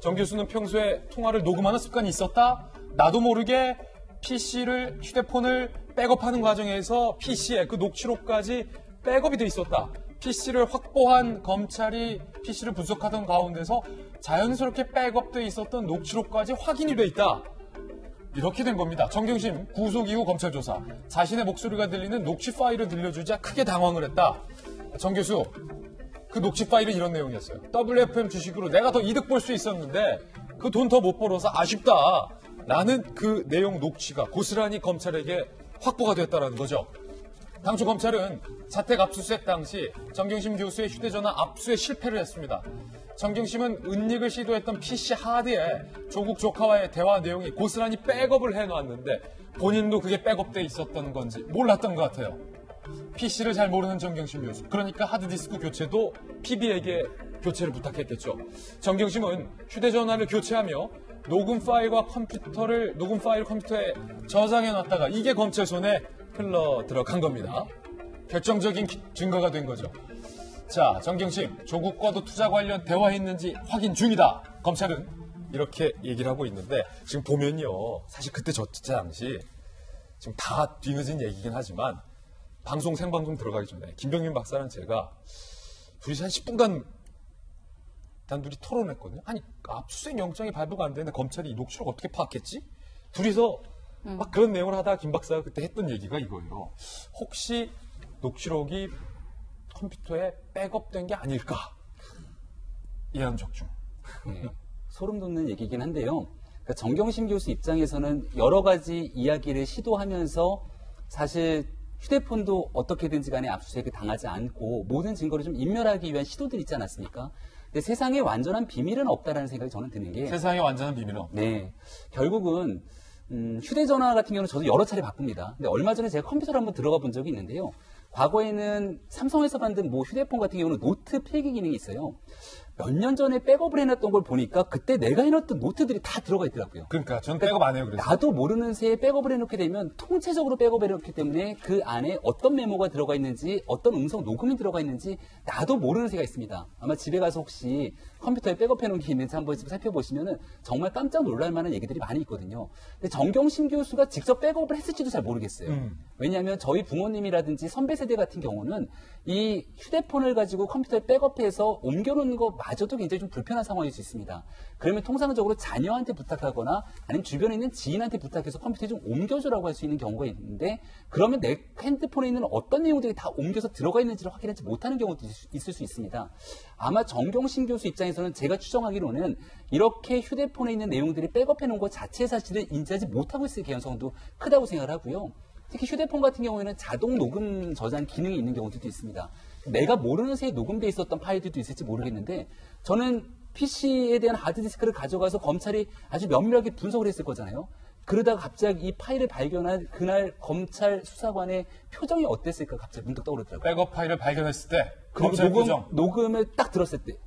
정 교수는 평소에 통화를 녹음하는 습관이 있었다? 나도 모르게 PC를, 휴대폰을 백업하는 과정에서 PC에 그 녹취록까지 백업이 돼 있었다. PC를 확보한 검찰이 PC를 분석하던 가운데서 자연스럽게 백업돼 있었던 녹취록까지 확인이 돼 있다. 이렇게 된 겁니다. 정경심 구속 이후 검찰 조사. 자신의 목소리가 들리는 녹취 파일을 들려주자 크게 당황을 했다. 정 교수, 그 녹취 파일은 이런 내용이었어요. WFM 주식으로 내가 더 이득 볼 수 있었는데 그 돈 더 못 벌어서 아쉽다. 라는 그 내용 녹취가 고스란히 검찰에게 확보가 됐다는 거죠. 당초 검찰은 자택 압수수색 당시 정경심 교수의 휴대전화 압수에 실패를 했습니다. 정경심은 은닉을 시도했던 PC 하드에 조국 조카와의 대화 내용이 고스란히 백업을 해놨는데 본인도 그게 백업돼 있었던 건지 몰랐던 것 같아요. PC를 잘 모르는 정경심 교수. 그러니까 하드디스크 교체도 PB에게 교체를 부탁했겠죠. 정경심은 휴대전화를 교체하며 녹음 파일 컴퓨터에 저장해놨다가 이게 검찰 손에 흘러 들어간 겁니다. 결정적인 증거가 된 거죠. 자, 정경심, 조국과도 투자 관련 대화했는지 확인 중이다. 검찰은 이렇게 얘기를 하고 있는데 지금 보면요. 사실 그때 저 당시 지금 다 뒤늦은 얘기긴 하지만 방송 생방송 들어가기 전에 김병민 박사는 제가 둘이서 한 10분간 단둘이 토론했거든요. 아니 압수수색 영장이 발부가 안 되는데 검찰이 이 녹취록 어떻게 파악했지? 둘이서 막 그런 내용을 하다가 김 박사가 그때 했던 얘기가 이거예요. 혹시 녹취록이 컴퓨터에 백업된 게 아닐까? 이해한 적중. 네, 소름 돋는 얘기긴 한데요. 그러니까 정경심 교수 입장에서는 여러 가지 이야기를 시도하면서 사실 휴대폰도 어떻게든지 간에 압수수색을 당하지 않고 모든 증거를 좀 인멸하기 위한 시도들이 있지 않았습니까? 근데 세상에 완전한 비밀은 없다라는 생각이 저는 드는 게 세상에 완전한 비밀은 없다. 네, 결국은 휴대전화 같은 경우는 저도 여러 차례 바꿉니다. 근데 얼마 전에 제가 컴퓨터를 한번 들어가 본 적이 있는데요. 과거에는 삼성에서 만든 뭐 휴대폰 같은 경우는 노트 필기 기능이 있어요. 몇 년 전에 백업을 해놨던 걸 보니까 그때 내가 해놨던 노트들이 다 들어가 있더라고요. 그러니까 저는 백업 안 해요. 그래서. 나도 모르는 새에 백업을 해놓게 되면 통째적으로 백업을 해놓기 때문에 그 안에 어떤 메모가 들어가 있는지 어떤 음성 녹음이 들어가 있는지 나도 모르는 새가 있습니다. 아마 집에 가서 혹시 컴퓨터에 백업해놓은 게 있는지 한번 살펴보시면은 정말 깜짝 놀랄 만한 얘기들이 많이 있거든요. 근데 정경심 교수가 직접 백업을 했을지도 잘 모르겠어요. 왜냐하면 저희 부모님이라든지 선배 세대 같은 경우는 이 휴대폰을 가지고 컴퓨터에 백업해서 옮겨놓는 것마저도 굉장히 좀 불편한 상황일 수 있습니다. 그러면 통상적으로 자녀한테 부탁하거나 아니면 주변에 있는 지인한테 부탁해서 컴퓨터에 좀 옮겨주라고 할 수 있는 경우가 있는데 그러면 내 핸드폰에 있는 어떤 내용들이 다 옮겨서 들어가 있는지를 확인하지 못하는 경우도 있을 수 있습니다. 아마 정경심 교수 입장에서는 제가 추정하기로는 이렇게 휴대폰에 있는 내용들이 백업해 놓은 것 자체의 사실을 인지하지 못하고 있을 가능성도 크다고 생각을 하고요. 특히 휴대폰 같은 경우에는 자동 녹음 저장 기능이 있는 경우도 있습니다. 내가 모르는 새에 녹음돼 있었던 파일들도 있을지 모르겠는데 저는 PC에 대한 하드디스크를 가져가서 검찰이 아주 면밀하게 분석을 했을 거잖아요. 그러다가 갑자기 이 파일을 발견한 그날 검찰 수사관의 표정이 어땠을까 갑자기 문득 떠오르더라고요. 백업 파일을 발견했을 때 그리고 검찰 표정. 녹음을 딱 들었을 때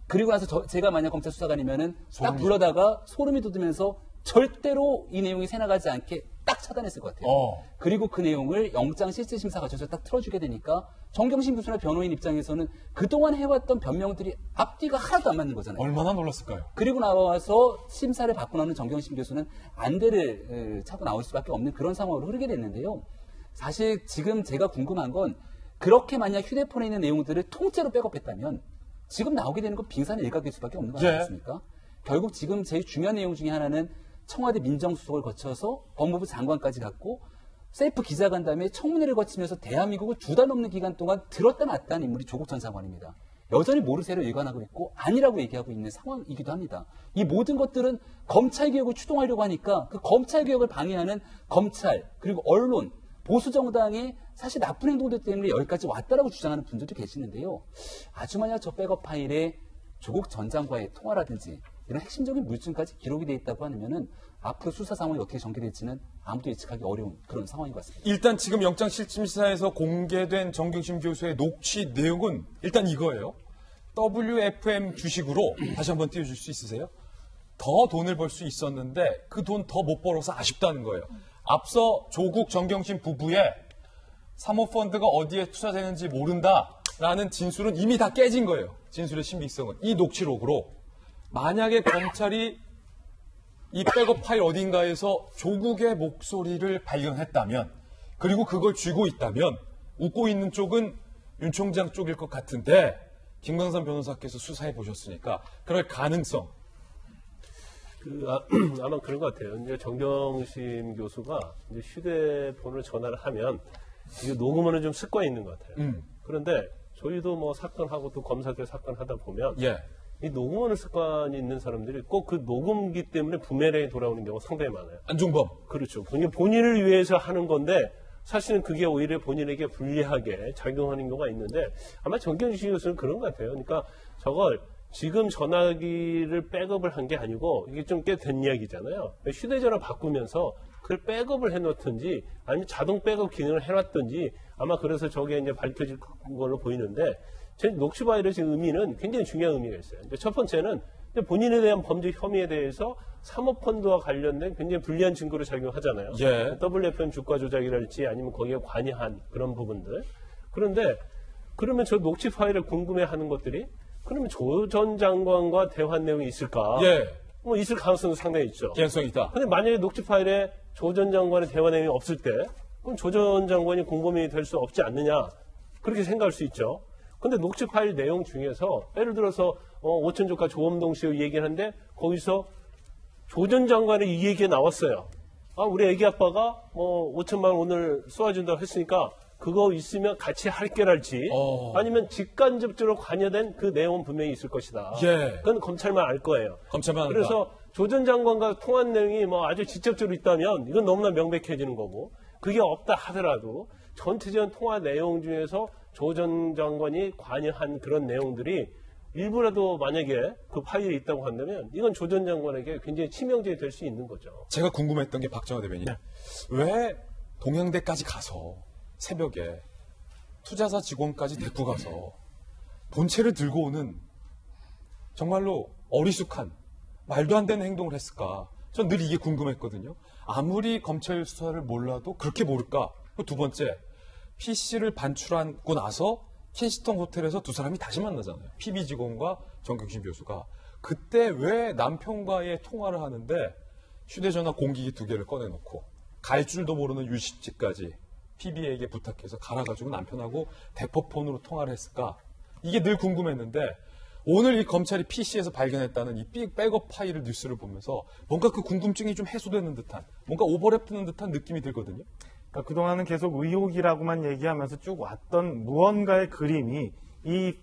그리고 나서 제가 만약 검찰 수사관이면은 딱 불러다가 소름이 돋으면서 절대로 이 내용이 새나가지 않게 딱 차단했을 것 같아요. 그리고 그 내용을 영장 실질심사 과정에서 딱 틀어주게 되니까 정경심 교수나 변호인 입장에서는 그동안 해왔던 변명들이 앞뒤가 하나도 안 맞는 거잖아요. 얼마나 놀랐을까요? 그리고 나와서 심사를 받고 나오는 정경심 교수는 안대를 차고 나올 수밖에 없는 그런 상황으로 흐르게 됐는데요. 사실 지금 제가 궁금한 건 그렇게 만약 휴대폰에 있는 내용들을 통째로 백업했다면 지금 나오게 되는 건 빙산의 일각일 수밖에 없는 거 아니겠습니까? 결국 지금 제일 중요한 내용 중에 하나는 청와대 민정수석을 거쳐서 법무부 장관까지 갔고 셀프 기자간담회 청문회를 거치면서 대한민국을 2달 넘는 기간 동안 들었다 놨다 한 인물이 조국 전 장관입니다. 여전히 모르쇠로 일관하고 있고 아니라고 얘기하고 있는 상황이기도 합니다. 이 모든 것들은 검찰개혁을 추동하려고 하니까 그 검찰개혁을 방해하는 검찰 그리고 언론 보수정당의 사실 나쁜 행동들 때문에 여기까지 왔다라고 주장하는 분들도 계시는데요. 아주 만약 저 백업 파일에 조국 전 장관의 통화라든지 이런 핵심적인 물증까지 기록이 되어 있다고 하면은 앞으로 수사 상황이 어떻게 전개될지는 아무도 예측하기 어려운 그런 상황인 것 같습니다. 일단 지금 영장실질심사에서 공개된 정경심 교수의 녹취 내용은 일단 이거예요. WFM 주식으로 다시 한번 띄워줄 수 있으세요? 더 돈을 벌 수 있었는데 그 돈 더 못 벌어서 아쉽다는 거예요. 앞서 조국 정경심 부부의 사모펀드가 어디에 투자되는지 모른다라는 진술은 이미 다 깨진 거예요. 진술의 신빙성은. 이 녹취록으로 만약에 검찰이 이 백업 파일 어딘가에서 조국의 목소리를 발견했다면 그리고 그걸 쥐고 있다면 웃고 있는 쪽은 윤 총장 쪽일 것 같은데 김광삼 변호사께서 수사해 보셨으니까 그럴 가능성. 아마 그런 것 같아요. 이제 정경심 교수가 이제 휴대폰을 전화를 하면 이게 녹음하는 좀 습관이 있는 것 같아요. 그런데 저희도 뭐 사건하고 또 검사들 사건 하다 보면 이 녹음하는 습관이 있는 사람들이 꼭 그 녹음기 때문에 부메랑이 돌아오는 경우가 상당히 많아요. 안종범. 그렇죠. 본인을 위해서 하는 건데 사실은 그게 오히려 본인에게 불리하게 작용하는 경우가 있는데 아마 정경심 교수는 그런 것 같아요. 그러니까 저걸 지금 전화기를 백업을 한 게 아니고 이게 좀 꽤 된 이야기잖아요. 휴대전화 바꾸면서 그걸 백업을 해놓든지 아니면 자동 백업 기능을 해놨든지 아마 그래서 저게 이제 밝혀질 걸로 보이는데 제 녹취 파일의 지금 의미는 굉장히 중요한 의미가 있어요. 첫 번째는 본인에 대한 범죄 혐의에 대해서 사모펀드와 관련된 굉장히 불리한 증거로 작용하잖아요. WFM 주가 조작이랄지 아니면 거기에 관여한 그런 부분들. 그런데 그러면 저 녹취 파일을 궁금해하는 것들이 그러면 조 전 장관과 대화한 내용이 있을까? 예. 뭐 있을 가능성도 상당히 있죠. 개연성이 있다. 근데 만약에 녹취 파일에 조 전 장관의 대화 내용이 없을 때 그럼 조 전 장관이 공범이 될 수 없지 않느냐 그렇게 생각할 수 있죠. 근데 녹취 파일 내용 중에서 예를 들어서 오천조카 조범동 씨 얘기를 하는데 거기서 조 전 장관의 이 얘기가 나왔어요. 아, 우리 애기 아빠가 5천만 원 오늘 쏘아준다고 했으니까 그거 있으면 같이 할게랄지 아니면 직간접적으로 관여된 그 내용은 분명히 있을 것이다. 예. 그건 검찰만 알 거예요. 검찰만 안다. 그래서 조 전 장관과 통한 내용이 아주 직접적으로 있다면 이건 너무나 명백해지는 거고 그게 없다 하더라도 전체적인 통화 내용 중에서 조 전 장관이 관여한 그런 내용들이 일부라도 만약에 그 파일에 있다고 한다면 이건 조 전 장관에게 굉장히 치명적이 될 수 있는 거죠. 제가 궁금했던 게 박정화 대변인. 왜 동양대까지 가서 새벽에 투자사 직원까지 데리고 가서 본체를 들고 오는 정말로 어리숙한 말도 안 되는 행동을 했을까? 전 늘 이게 궁금했거든요. 아무리 검찰 수사를 몰라도 그렇게 모를까? 두 번째, PC를 반출하고 나서 킨스턴 호텔에서 두 사람이 다시 만나잖아요. PB 직원과 정경심 교수가. 그때 왜 남편과의 통화를 하는데 휴대전화 공기기 2개를 꺼내놓고 갈 줄도 모르는 유식지까지 PB에게 부탁해서 갈아가지고 남편하고 대포폰으로 통화를 했을까? 이게 늘 궁금했는데 오늘 이 검찰이 PC에서 발견했다는 이 백업 파일을 뉴스를 보면서 뭔가 그 궁금증이 좀 해소되는 듯한 뭔가 오버랩되는 듯한 느낌이 들거든요. 그러니까 그동안은 계속 의혹이라고만 얘기하면서 쭉 왔던 무언가의 그림이 이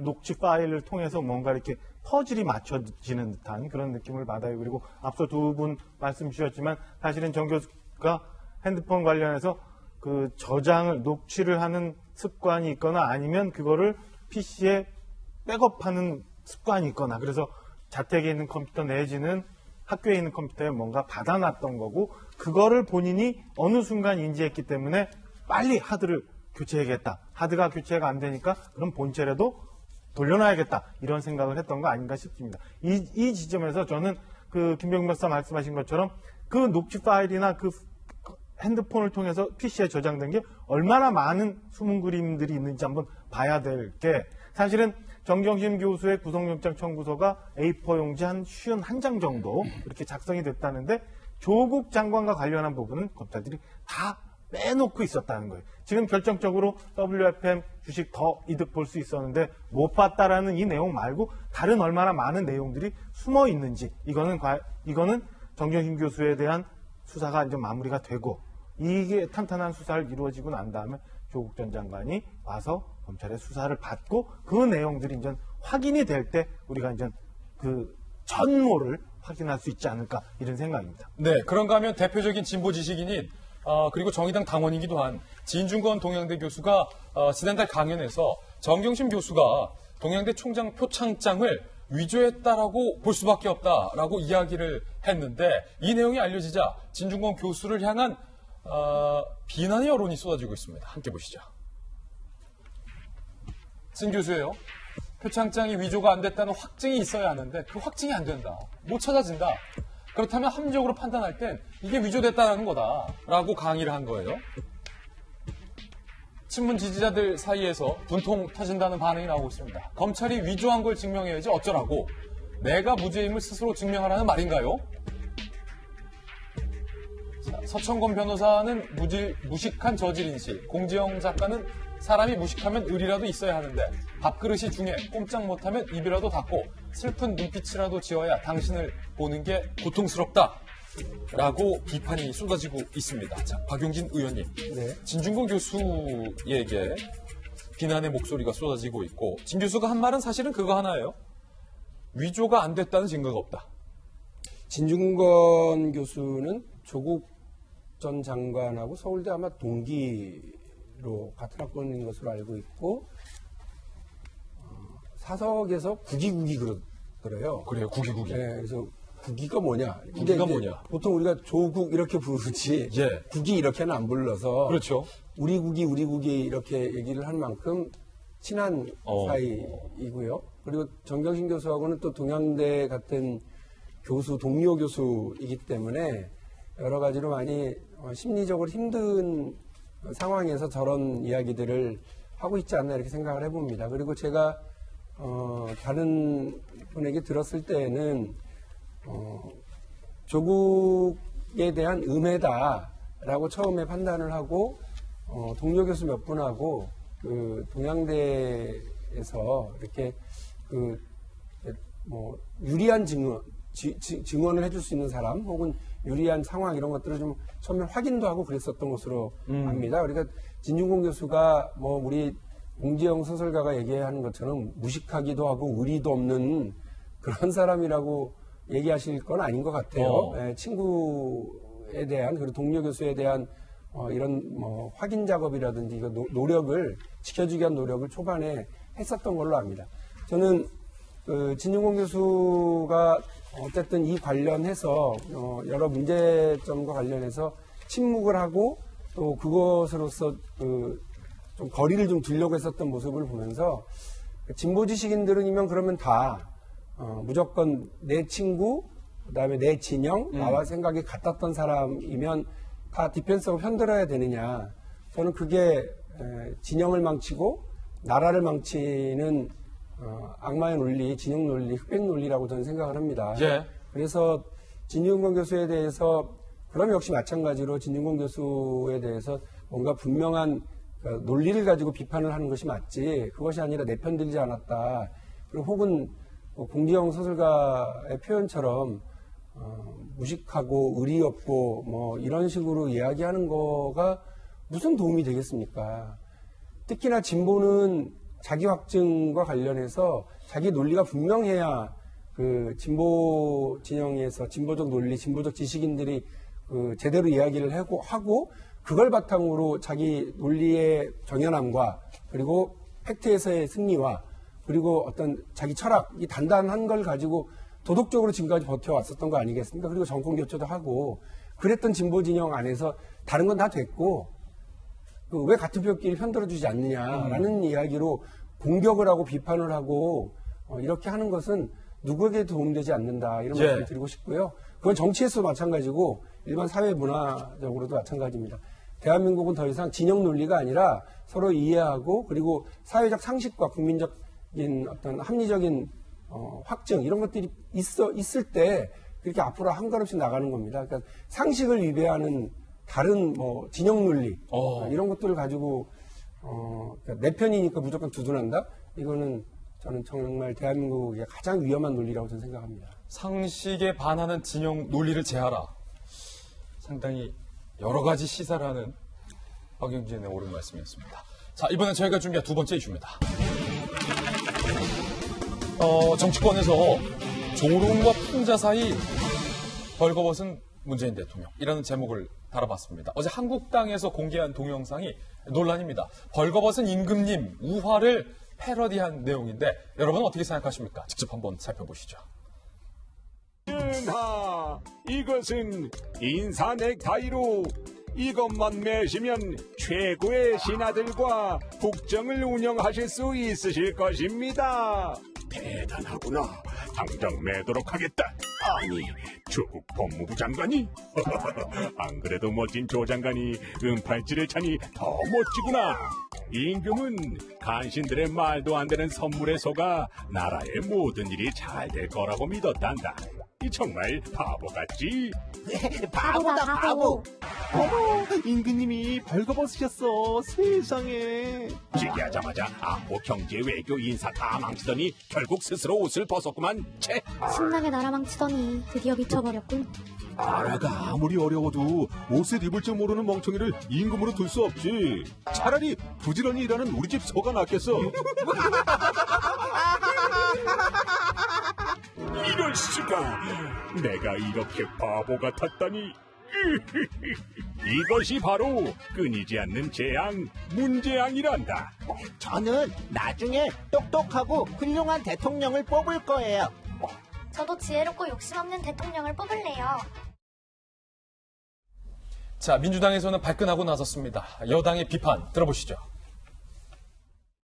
녹취 파일을 통해서 뭔가 이렇게 퍼즐이 맞춰지는 듯한 그런 느낌을 받아요. 그리고 앞서 두 분 말씀 주셨지만 사실은 정 교수가 핸드폰 관련해서 그 저장을 녹취를 하는 습관이 있거나 아니면 그거를 PC에 백업하는 습관이 있거나 그래서 자택에 있는 컴퓨터 내지는 학교에 있는 컴퓨터에 뭔가 받아놨던 거고 그거를 본인이 어느 순간 인지했기 때문에 빨리 하드를 교체해야겠다. 하드가 교체가 안 되니까 그럼 본체라도 돌려놔야겠다. 이런 생각을 했던 거 아닌가 싶습니다. 이 지점에서 저는 그 김병민 박사 말씀하신 것처럼 그 녹취 파일이나 그 핸드폰을 통해서 PC에 저장된 게 얼마나 많은 숨은 그림들이 있는지 한번 봐야 될 게 사실은 정경심 교수의 구속영장 청구서가 A4 용지 한 51장 정도 이렇게 작성이 됐다는데 조국 장관과 관련한 부분은 검찰들이 다 빼놓고 있었다는 거예요. 지금 결정적으로 WFM 주식 더 이득 볼 수 있었는데 못 봤다라는 이 내용 말고 다른 얼마나 많은 내용들이 숨어 있는지 이거는 정경심 교수에 대한 수사가 이제 마무리가 되고 이게 탄탄한 수사를 이루어지고 난 다음에 조국 전 장관이 와서 검찰의 수사를 받고 그 내용들이 이제 확인이 될 때 우리가 이제 그 전모를 확인할 수 있지 않을까 이런 생각입니다. 네, 그런가 하면 대표적인 진보 지식인인 그리고 정의당 당원이기도 한 진중권 동양대 교수가 지난달 강연에서 정경심 교수가 동양대 총장 표창장을 위조했다라고 볼 수밖에 없다라고 이야기를 했는데 이 내용이 알려지자 진중권 교수를 향한 비난의 여론이 쏟아지고 있습니다. 함께 보시죠. 진 교수예요. 표창장이 위조가 안 됐다는 확증이 있어야 하는데 그 확증이 안 된다. 못 찾아진다. 그렇다면 합리적으로 판단할 땐 이게 위조됐다는 거다라고 강의를 한 거예요. 친문 지지자들 사이에서 분통 터진다는 반응이 나오고 있습니다. 검찰이 위조한 걸 증명해야지 어쩌라고. 내가 무죄임을 스스로 증명하라는 말인가요? 자, 서천권 변호사는 무식한 저질인시, 공지영 작가는 사람이 무식하면 의리라도 있어야 하는데 밥그릇이 중에 꼼짝 못하면 입이라도 닫고 슬픈 눈빛이라도 지어야 당신을 보는 게 고통스럽다 라고 비판이 쏟아지고 있습니다. 자, 박용진 의원님, 네. 진중권 교수에게 비난의 목소리가 쏟아지고 있고 진 교수가 한 말은 사실은 그거 하나예요. 위조가 안 됐다는 증거가 없다. 진중권 교수는 조국 전 장관하고 서울대 아마 동기로 같은 학번인 것으로 알고 있고 사석에서 구기구기 그러더래요. 그래요, 구기구기. 네, 그래서 구기가 뭐냐? 구기가 뭐냐? 보통 우리가 조국 이렇게 부르지 예. 구기 이렇게는 안 불러서 그렇죠. 우리 구기 이렇게 얘기를 할 만큼 친한 사이이고요. 그리고 정경심 교수하고는 또 동양대 같은 교수, 동료 교수이기 때문에 여러 가지로 많이 심리적으로 힘든 상황에서 저런 이야기들을 하고 있지 않나 이렇게 생각을 해봅니다. 그리고 제가 다른 분에게 들었을 때는 조국에 대한 음해다라고 처음에 판단을 하고 동료 교수 몇 분하고 그 동양대에서 이렇게 유리한 증언을 해줄 수 있는 사람 혹은 유리한 상황 이런 것들을 좀 처음에 확인도 하고 그랬었던 것으로 압니다. 그러니까 진중권 교수가 우리 공지영 소설가가 얘기하는 것처럼 무식하기도 하고 의리도 없는 그런 사람이라고 얘기하실 건 아닌 것 같아요. 친구에 대한 그리고 동료 교수에 대한 이런 확인 작업이라든지 이거 노력을 지켜주기 위한 노력을 초반에 했었던 걸로 압니다. 저는 진중권 교수가 어쨌든 이 관련해서 여러 문제점과 관련해서 침묵을 하고 또 그것으로서 좀 거리를 좀 두려고 했었던 모습을 보면서 진보 지식인들은이면 그러면 다 무조건 내 친구, 그다음에 내 진영, 나와 생각이 같았던 사람이면 다 디펜스하고 편들어야 되느냐. 저는 그게 진영을 망치고 나라를 망치는 악마의 논리, 진영 논리, 흑백 논리라고 저는 생각을 합니다. 예. 그래서 진중권 교수에 대해서 그럼 역시 마찬가지로 진중권 교수에 대해서 뭔가 분명한 논리를 가지고 비판을 하는 것이 맞지 그것이 아니라 내 편 들지 않았다. 그리고 혹은 공지영 소설가의 표현처럼 무식하고 의리 없고 이런 식으로 이야기하는 거가 무슨 도움이 되겠습니까? 특히나 진보는 자기 확증과 관련해서 자기 논리가 분명해야 그 진보 진영에서 진보적 논리, 진보적 지식인들이 제대로 이야기를 하고 그걸 바탕으로 자기 논리의 정연함과 그리고 팩트에서의 승리와 그리고 어떤 자기 철학이 단단한 걸 가지고 도덕적으로 지금까지 버텨왔었던 거 아니겠습니까? 그리고 정권 교체도 하고 그랬던 진보 진영 안에서 다른 건 다 됐고 왜 같은 뼈끼리 편들어주지 않느냐라는 이야기로 공격을 하고 비판을 하고 이렇게 하는 것은 누구에게 도움되지 않는다 이런 말씀을 드리고 싶고요. 그건 정치에서도 마찬가지고 일반 사회 문화적으로도 마찬가지입니다. 대한민국은 더 이상 진영 논리가 아니라 서로 이해하고 그리고 사회적 상식과 국민적인 어떤 합리적인 확증 이런 것들이 있을 때 그렇게 앞으로 한 걸음씩 나가는 겁니다. 그러니까 상식을 위배하는 다른 진영 논리 이런 것들을 가지고 그러니까 내 편이니까 무조건 두둔한다? 이거는 저는 정말 대한민국의 가장 위험한 논리라고 저는 생각합니다. 상식에 반하는 진영 논리를 제하라. 상당히 여러 가지 시사를 하는 박영진의 옳은 말씀이었습니다. 자, 이번엔 저희가 준비한 두 번째 이슈입니다. 정치권에서 조롱과 풍자 사이 벌거벗은 문재인 대통령이라는 제목을 달아봤습니다. 어제 한국당에서 공개한 동영상이 논란입니다. 벌거벗은 임금님 우화를 패러디한 내용인데 여러분 어떻게 생각하십니까? 직접 한번 살펴보시죠. 이것은 인사 넥타이로 이것만 매시면 최고의 신하들과 국정을 운영하실 수 있으실 것입니다. 대단하구나. 당장 매도록 하겠다. 아니, 조국 법무부 장관이? 안 그래도 멋진 조 장관이 은팔찌를 차니 더 멋지구나. 임금은 간신들의 말도 안 되는 선물에 속아 나라의 모든 일이 잘 될 거라고 믿었단다. 이 정말 바보 같지? 바보다 바보. 어머, 임금님이 벌거벗으셨어. 세상에. 즉위하자마자 안보, 경제, 외교, 인사 다 망치더니 결국 스스로 옷을 벗었구만. 채. 신나게 나라 망치더니 드디어 미쳐버렸군. 나라가 아무리 어려워도 옷을 입을 줄 모르는 멍청이를 임금으로 둘 수 없지. 차라리 부지런히 일하는 우리 집 소가 낫겠어. 이럴 수가. 내가 이렇게 바보 같았다니. 이것이 바로 끊이지 않는 재앙, 문재앙이란다. 저는 나중에 똑똑하고 훌륭한 대통령을 뽑을 거예요. 저도 지혜롭고 욕심 없는 대통령을 뽑을래요. 자, 민주당에서는 발끈하고 나섰습니다. 여당의 비판 들어보시죠.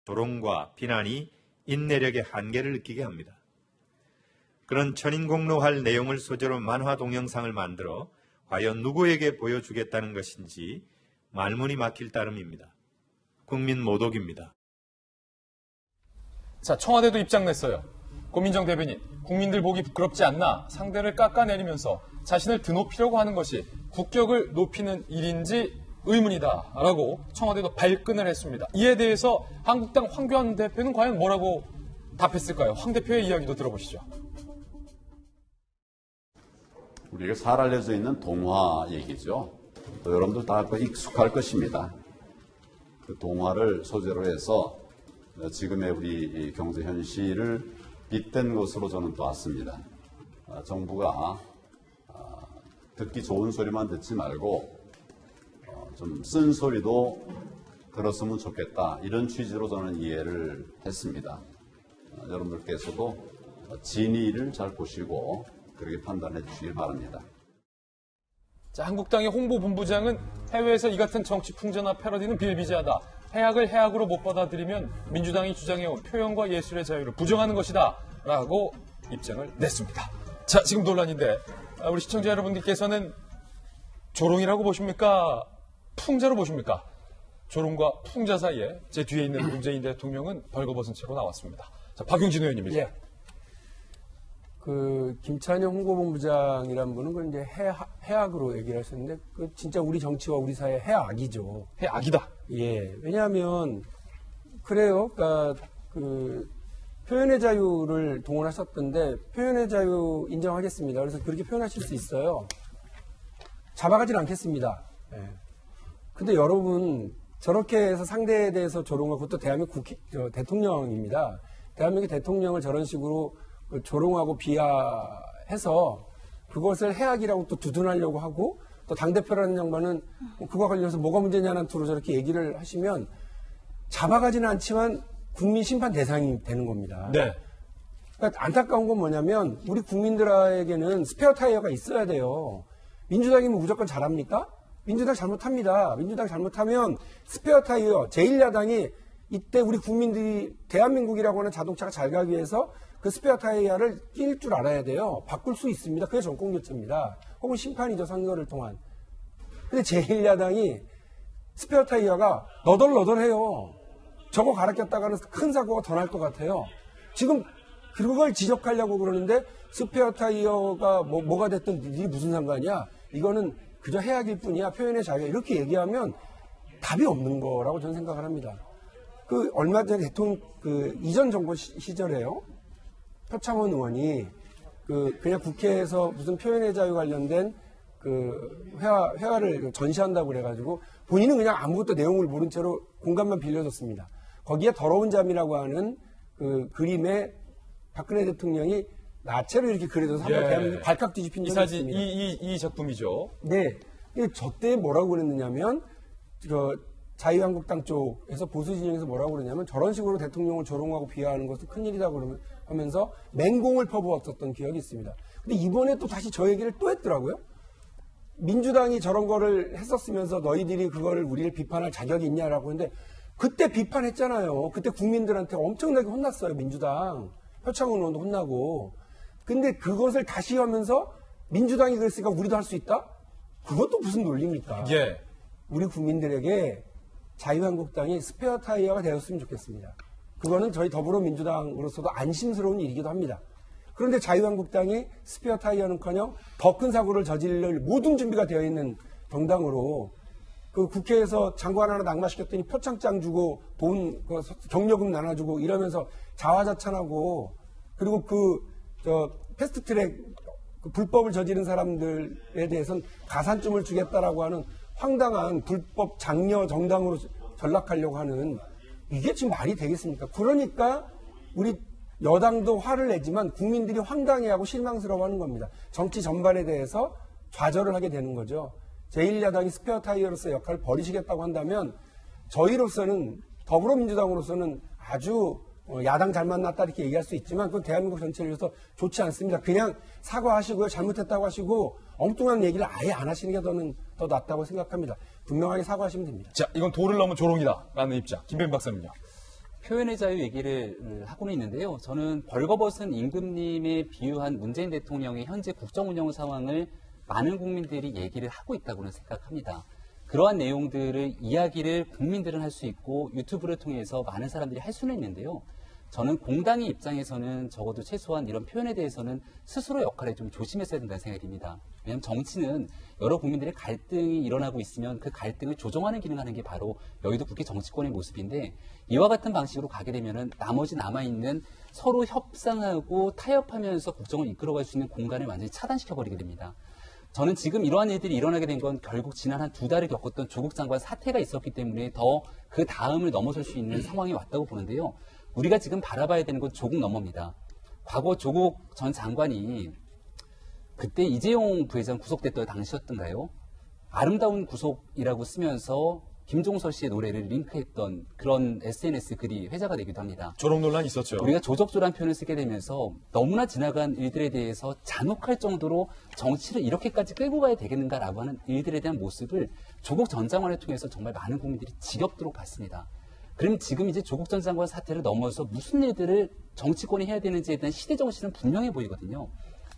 조롱과 비난이 인내력의 한계를 느끼게 합니다. 그런 천인공노할 내용을 소재로 만화 동영상을 만들어 과연 누구에게 보여주겠다는 것인지 말문이 막힐 따름입니다. 국민 모독입니다. 자, 청와대도 입장 냈어요. 고민정 대변인, 국민들 보기 부끄럽지 않나 상대를 깎아내리면서 자신을 드높이려고 하는 것이 국격을 높이는 일인지 의문이다라고 청와대도 발끈을 했습니다. 이에 대해서 한국당 황교안 대표는 과연 뭐라고 답했을까요? 황 대표의 이야기도 들어보시죠. 우리가 잘 알려져 있는 동화 얘기죠. 또 여러분들 다 익숙할 것입니다. 그 동화를 소재로 해서 지금의 우리 경제 현실을 빗댄 것으로 저는 봤습니다. 정부가 듣기 좋은 소리만 듣지 말고 좀 쓴 소리도 들었으면 좋겠다. 이런 취지로 저는 이해를 했습니다. 여러분들께서도 진위를 잘 보시고 그렇게 판단해 주시길 바랍니다. 자, 한국당의 홍보본부장은 해외에서 이 같은 정치 풍자나 패러디는 비일비재하다. 해악을 해악으로 못 받아들이면 민주당이 주장해온 표현과 예술의 자유를 부정하는 것이다. 라고 입장을 냈습니다. 자, 지금 논란인데 우리 시청자 여러분들께서는 조롱이라고 보십니까? 풍자로 보십니까? 조롱과 풍자 사이에 제 뒤에 있는 문재인 대통령은 벌거벗은 채로 나왔습니다. 자, 박용진 의원님이죠. 예. 김찬영 홍보본부장이란 분은 그 이제 해악으로 얘기를 하셨는데, 그 진짜 우리 정치와 우리 사회 해악이죠. 해악이다. 예. 왜냐하면, 그래요. 그러니까, 표현의 자유를 동원하셨던데, 표현의 자유 인정하겠습니다. 그래서 그렇게 표현하실 수 있어요. 잡아가진 않겠습니다. 예. 근데 여러분, 저렇게 해서 상대에 대해서 조롱하고, 또 대한민국 대통령입니다. 대한민국 대통령을 저런 식으로 조롱하고 비하해서 그것을 해악이라고 또 두둔하려고 하고, 또 당대표라는 양반은 그거와 관련해서 뭐가 문제냐는 투로 저렇게 얘기를 하시면 잡아가지는 않지만 국민 심판 대상이 되는 겁니다. 네. 그러니까 안타까운 건 뭐냐면 우리 국민들에게는 스페어 타이어가 있어야 돼요. 민주당이면 무조건 잘합니까? 민주당 잘못합니다. 민주당 잘못하면 스페어 타이어, 제1야당이 이때 우리 국민들이 대한민국이라고 하는 자동차가 잘 가기 위해서 그 스페어 타이어를 낄 줄 알아야 돼요. 바꿀 수 있습니다. 그게 정권교체입니다. 혹은 심판이죠, 선거를 통한. 근데 제1야당이 스페어 타이어가 너덜너덜해요. 저거 갈아 꼈다가는 큰 사고가 더 날 것 같아요. 지금 그걸 지적하려고 그러는데 스페어 타이어가 뭐가 됐든 이게 무슨 상관이야? 이거는 그저 해악일 뿐이야. 표현의 자유. 이렇게 얘기하면 답이 없는 거라고 저는 생각을 합니다. 얼마 전에 대통령, 이전 정부 시절에요. 표창원 의원이 그냥 국회에서 무슨 표현의 자유 관련된 회화를 전시한다고 그래가지고 본인은 그냥 아무것도 내용을 모른 채로 공간만 빌려줬습니다. 거기에 더러운 잠이라고 하는 그림에 박근혜 대통령이 나체로 이렇게 그려줘서 한번 대한민국 발칵 뒤집힌 적이 있습니다. 이 작품이죠. 네. 저 때 뭐라고 그랬느냐면, 자유한국당 쪽에서 보수 진영에서 뭐라고 그러냐면 저런 식으로 대통령을 조롱하고 비하하는 것은 큰일이라고 하면서 맹공을 퍼부었었던 기억이 있습니다. 근데 이번에 또 다시 저 얘기를 또 했더라고요. 민주당이 저런 거를 했었으면서 너희들이 그거를 우리를 비판할 자격이 있냐라고 했는데 그때 비판했잖아요. 그때 국민들한테 엄청나게 혼났어요. 민주당. 표창원 의원도 혼나고. 근데 그것을 다시 하면서 민주당이 그랬으니까 우리도 할 수 있다? 그것도 무슨 논리입니까? 예. 우리 국민들에게 자유한국당이 스페어 타이어가 되었으면 좋겠습니다. 그거는 저희 더불어민주당으로서도 안심스러운 일이기도 합니다. 그런데 자유한국당이 스페어 타이어는커녕 더 큰 사고를 저지를 모든 준비가 되어 있는 정당으로 국회에서 장관 하나 낙마시켰더니 표창장 주고 돈 경력금 나눠주고 이러면서 자화자찬하고 그리고 패스트트랙 불법을 저지른 사람들에 대해서는 가산점을 주겠다라고 하는 황당한 불법 장려 정당으로 전락하려고 하는 이게 지금 말이 되겠습니까? 그러니까 우리 여당도 화를 내지만 국민들이 황당해하고 실망스러워하는 겁니다. 정치 전반에 대해서 좌절을 하게 되는 거죠. 제1야당이 스페어 타이어로서 역할을 버리시겠다고 한다면 저희로서는 더불어민주당으로서는 아주 야당 잘 만났다 이렇게 얘기할 수 있지만 그건 대한민국 전체를 위해서 좋지 않습니다. 그냥 사과하시고요. 잘못했다고 하시고 엉뚱한 얘기를 아예 안 하시는 게 저는 더 낫다고 생각합니다. 분명하게 사과하시면 됩니다. 자, 이건 도를 넘은 조롱이다라는 입장. 김弁박사님요. 표현의 자유 얘기를 하고는 있는데요. 저는 벌거벗은 임금님에 비유한 문재인 대통령의 현재 국정 운영 상황을 많은 국민들이 얘기를 하고 있다고는 생각합니다. 그러한 내용들을 이야기를 국민들은 할 수 있고 유튜브를 통해서 많은 사람들이 할 수는 있는데요. 저는 공당의 입장에서는 적어도 최소한 이런 표현에 대해서는 스스로 역할에 좀 조심했어야 된다는 생각이 듭니다. 왜냐하면 정치는 여러 국민들의 갈등이 일어나고 있으면 그 갈등을 조정하는 기능을 하는 게 바로 여의도 국회 정치권의 모습인데 이와 같은 방식으로 가게 되면은 나머지 남아있는 서로 협상하고 타협하면서 국정을 이끌어갈 수 있는 공간을 완전히 차단시켜버리게 됩니다. 저는 지금 이러한 일들이 일어나게 된 건 결국 지난 한 2달을 겪었던 조국 장관 사태가 있었기 때문에 더 그 다음을 넘어설 수 있는 상황이 왔다고 보는데요. 우리가 지금 바라봐야 되는 건 조국 너머입니다. 과거 조국 전 장관이 그때 이재용 부회장 구속됐던 당시였던가요? 아름다운 구속이라고 쓰면서 김종서 씨의 노래를 링크했던 그런 SNS 글이 회자가 되기도 합니다. 조롱 논란이 있었죠. 우리가 조적조란 표현을 쓰게 되면서 너무나 지나간 일들에 대해서 잔혹할 정도로 정치를 이렇게까지 끌고 가야 되겠는가라고 하는 일들에 대한 모습을 조국 전 장관을 통해서 정말 많은 국민들이 지겹도록 봤습니다. 그럼 지금 이제 조국 전 장관 사태를 넘어서 무슨 일들을 정치권이 해야 되는지에 대한 시대 정신은 분명해 보이거든요.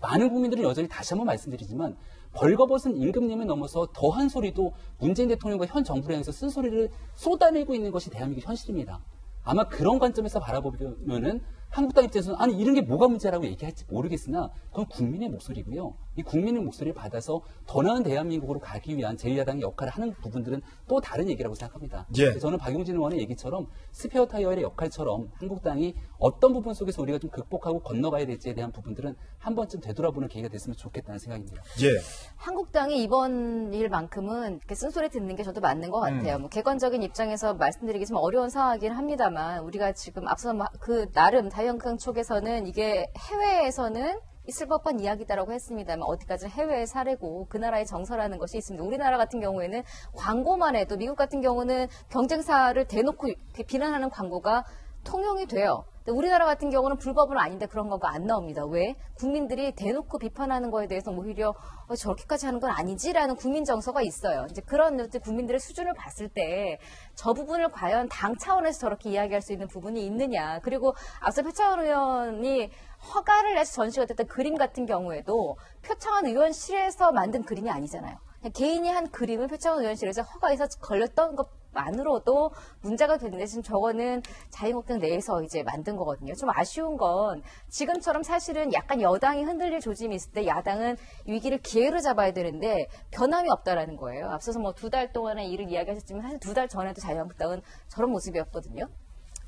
많은 국민들은 여전히 다시 한번 말씀드리지만 벌거벗은 임금님을 넘어서 더한 소리도 문재인 대통령과 현 정부를 향해서 쓴소리를 쏟아내고 있는 것이 대한민국 현실입니다. 아마 그런 관점에서 바라보면은 한국당 입장에서는 아니 이런 게 뭐가 문제라고 얘기할지 모르겠으나 그건 국민의 목소리고요. 이 국민의 목소리를 받아서 더 나은 대한민국으로 가기 위한 제1야당의 역할을 하는 부분들은 또 다른 얘기라고 생각합니다. 예. 저는 박용진 의원의 얘기처럼 스페어 타이어의 역할처럼 한국당이 어떤 부분 속에서 우리가 좀 극복하고 건너가야 될지에 대한 부분들은 한 번쯤 되돌아보는 계기가 됐으면 좋겠다는 생각입니다. 예. 한국당이 이번 일만큼은 이렇게 쓴소리 듣는 게 저도 맞는 것 같아요. 뭐 객관적인 입장에서 말씀드리겠지만 어려운 상황이긴 합니다만 우리가 지금 앞서 그 나름 자유한국당 쪽에서는 이게 해외에서는 있을 법한 이야기다라고 했습니다만 어디까지는 해외의 사례고 그 나라의 정서라는 것이 있습니다. 우리나라 같은 경우에는 광고만 해도 미국 같은 경우는 경쟁사를 대놓고 비난하는 광고가 통용이 돼요. 근데 우리나라 같은 경우는 불법은 아닌데 그런 거가 안 나옵니다. 왜? 국민들이 대놓고 비판하는 거에 대해서 오히려 저렇게까지 하는 건 아니지라는 국민 정서가 있어요. 이제 그런 국민들의 수준을 봤을 때 저 부분을 과연 당 차원에서 저렇게 이야기할 수 있는 부분이 있느냐. 그리고 앞서 표창원 의원이 허가를 내서 전시가 됐던 그림 같은 경우에도 표창원 의원실에서 만든 그림이 아니잖아요. 그냥 개인이 한 그림을 표창원 의원실에서 허가해서 걸렸던 것만으로도 문제가 되는데 지금 저거는 자유한국당 내에서 이제 만든 거거든요. 좀 아쉬운 건 지금처럼 사실은 약간 여당이 흔들릴 조짐이 있을 때 야당은 위기를 기회로 잡아야 되는데 변함이 없다라는 거예요. 앞서서 뭐 2달 동안의 일을 이야기하셨지만 사실 2달 전에도 자유한국당은 저런 모습이었거든요.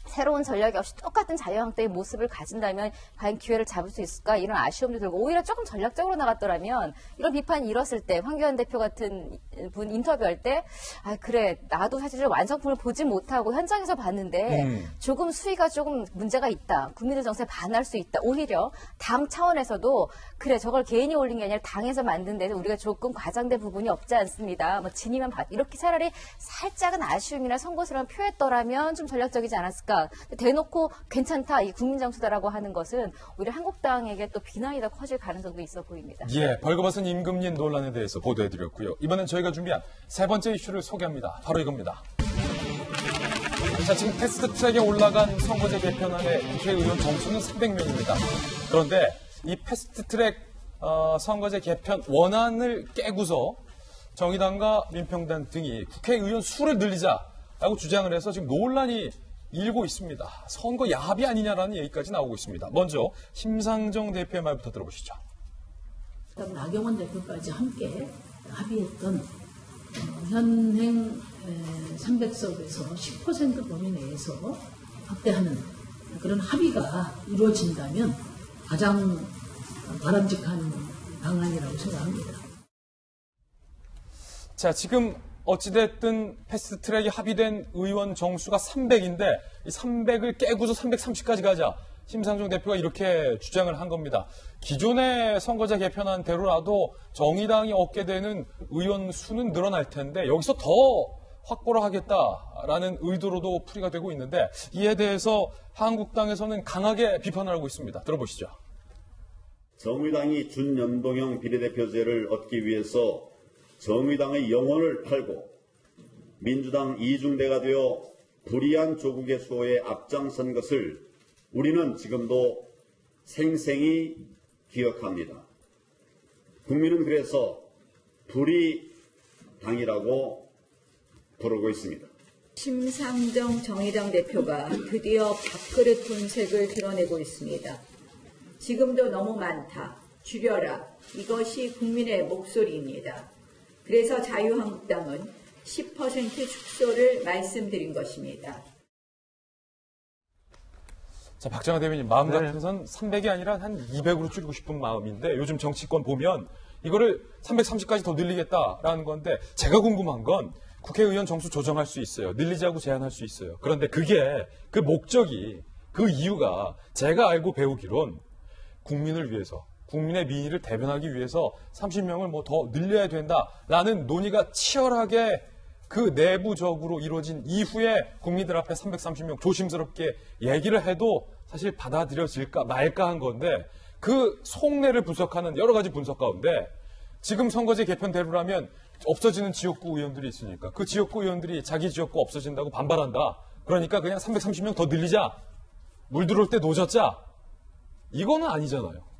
새로운 전략이 없이 똑같은 자유한국당의 모습을 가진다면 과연 기회를 잡을 수 있을까 이런 아쉬움도 들고 오히려 조금 전략적으로 나갔더라면 이런 비판이 일었을 때 황교안 대표 같은 분 인터뷰할 때 아 그래 나도 사실 완성품을 보지 못하고 현장에서 봤는데 조금 수위가 조금 문제가 있다. 국민들 정서에 반할 수 있다. 오히려 당 차원에서도 그래 저걸 개인이 올린 게 아니라 당에서 만든 데서 우리가 조금 과장된 부분이 없지 않습니다. 뭐 진위만 이렇게 차라리 살짝은 아쉬움이나 송구스러운 표했더라면 좀 전략적이지 않았을까. 대놓고 괜찮다, 이 국민 정서다라고 하는 것은 오히려 한국당에게 또 비난이 더 커질 가능성도 있어 보입니다. 예, 벌거벗은 임금님 논란에 대해서 보도해드렸고요. 이번엔 저희가 준비한 세 번째 이슈를 소개합니다. 바로 이겁니다. 자, 지금 패스트트랙에 올라간 선거제 개편안의 국회의원 정수는 300명입니다. 그런데 이 패스트트랙 선거제 개편 원안을 깨고서 정의당과 민평당 등이 국회의원 수를 늘리자라고 주장을 해서 지금 논란이 일고 있습니다. 선거 야합이 아니냐라는 얘기까지 나오고 있습니다. 먼저 심상정 대표의 말부터 들어보시죠. 나경원 대표까지 함께 합의했던 현행 300석에서 10% 범위 내에서 확대하는 그런 합의가 이루어진다면 가장 바람직한 방안이라고 생각합니다. 자, 지금 어찌됐든 패스트트랙에 합의된 의원 정수가 300인데 이 300을 깨고서 330까지 가자. 심상정 대표가 이렇게 주장을 한 겁니다. 기존의 선거제 개편안대로라도 정의당이 얻게 되는 의원 수는 늘어날 텐데 여기서 더 확보를 하겠다라는 의도로도 풀이가 되고 있는데 이에 대해서 한국당에서는 강하게 비판을 하고 있습니다. 들어보시죠. 정의당이 준연동형 비례대표제를 얻기 위해서 정의당의 영혼을 팔고 민주당 이중대가 되어 불의한 조국의 수호에 앞장선 것을 우리는 지금도 생생히 기억합니다. 국민은 그래서 불의당이라고 부르고 있습니다. 심상정 정의당 대표가 드디어 밥그릇 군색을 드러내고 있습니다. 지금도 너무 많다. 줄여라. 이것이 국민의 목소리입니다. 그래서 자유한국당은 10% 축소를 말씀드린 것입니다. 자, 박정아 대변인 마음 같아선 300이 아니라 한 200으로 줄이고 싶은 마음인데 요즘 정치권 보면 이거를 330까지 더 늘리겠다라는 건데 제가 궁금한 건 국회의원 정수 조정할 수 있어요. 늘리자고 제안할 수 있어요. 그런데 그게 그 목적이 그 이유가 제가 알고 배우기론 국민을 위해서 국민의 민의를 대변하기 위해서 30명을 뭐 더 늘려야 된다라는 논의가 치열하게 그 내부적으로 이루어진 이후에 국민들 앞에 330명 조심스럽게 얘기를 해도 사실 받아들여질까 말까 한 건데 그 속내를 분석하는 여러 가지 분석 가운데 지금 선거제 개편대로라면 없어지는 지역구 의원들이 있으니까 그 지역구 의원들이 자기 지역구 없어진다고 반발한다. 그러니까 그냥 330명 더 늘리자. 물 들어올 때 노젓자. 이거는 아니잖아요.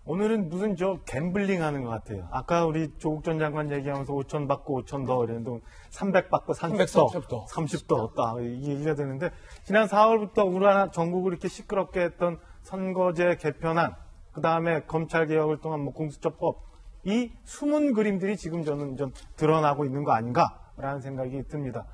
오늘은 무슨 갬블링 하는 것 같아요. 아까 우리 조국 전 장관 얘기하면서 5천 받고 5천 더 이랬는데 300 받고 30 더 얻다. 이 얘기가 되는데 지난 4월부터 우리나라 전국을 이렇게 시끄럽게 했던 선거제 개편안, 그 다음에 검찰 개혁을 통한 뭐 공수처법, 이 숨은 그림들이 지금 저는 좀 드러나고 있는 거 아닌가라는 생각이 듭니다.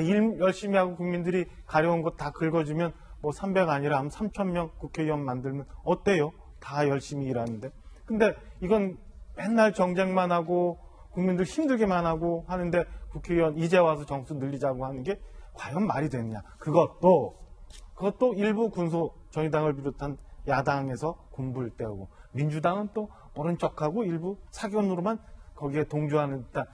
일 열심히 하고 국민들이 가려운 것 다 긁어주면 뭐 300 아니라 한 3,000명 국회의원 만들면 어때요? 다 열심히 일하는데. 근데 이건 맨날 정쟁만 하고 국민들 힘들게만 하고 하는데 국회의원 이제 와서 정수 늘리자고 하는 게 과연 말이 되느냐. 그것도 일부 군소 정의당을 비롯한 야당에서 군부를 떼우고 민주당은 또 모른 척하고 일부 사견으로만 거기에 동조하는 듯한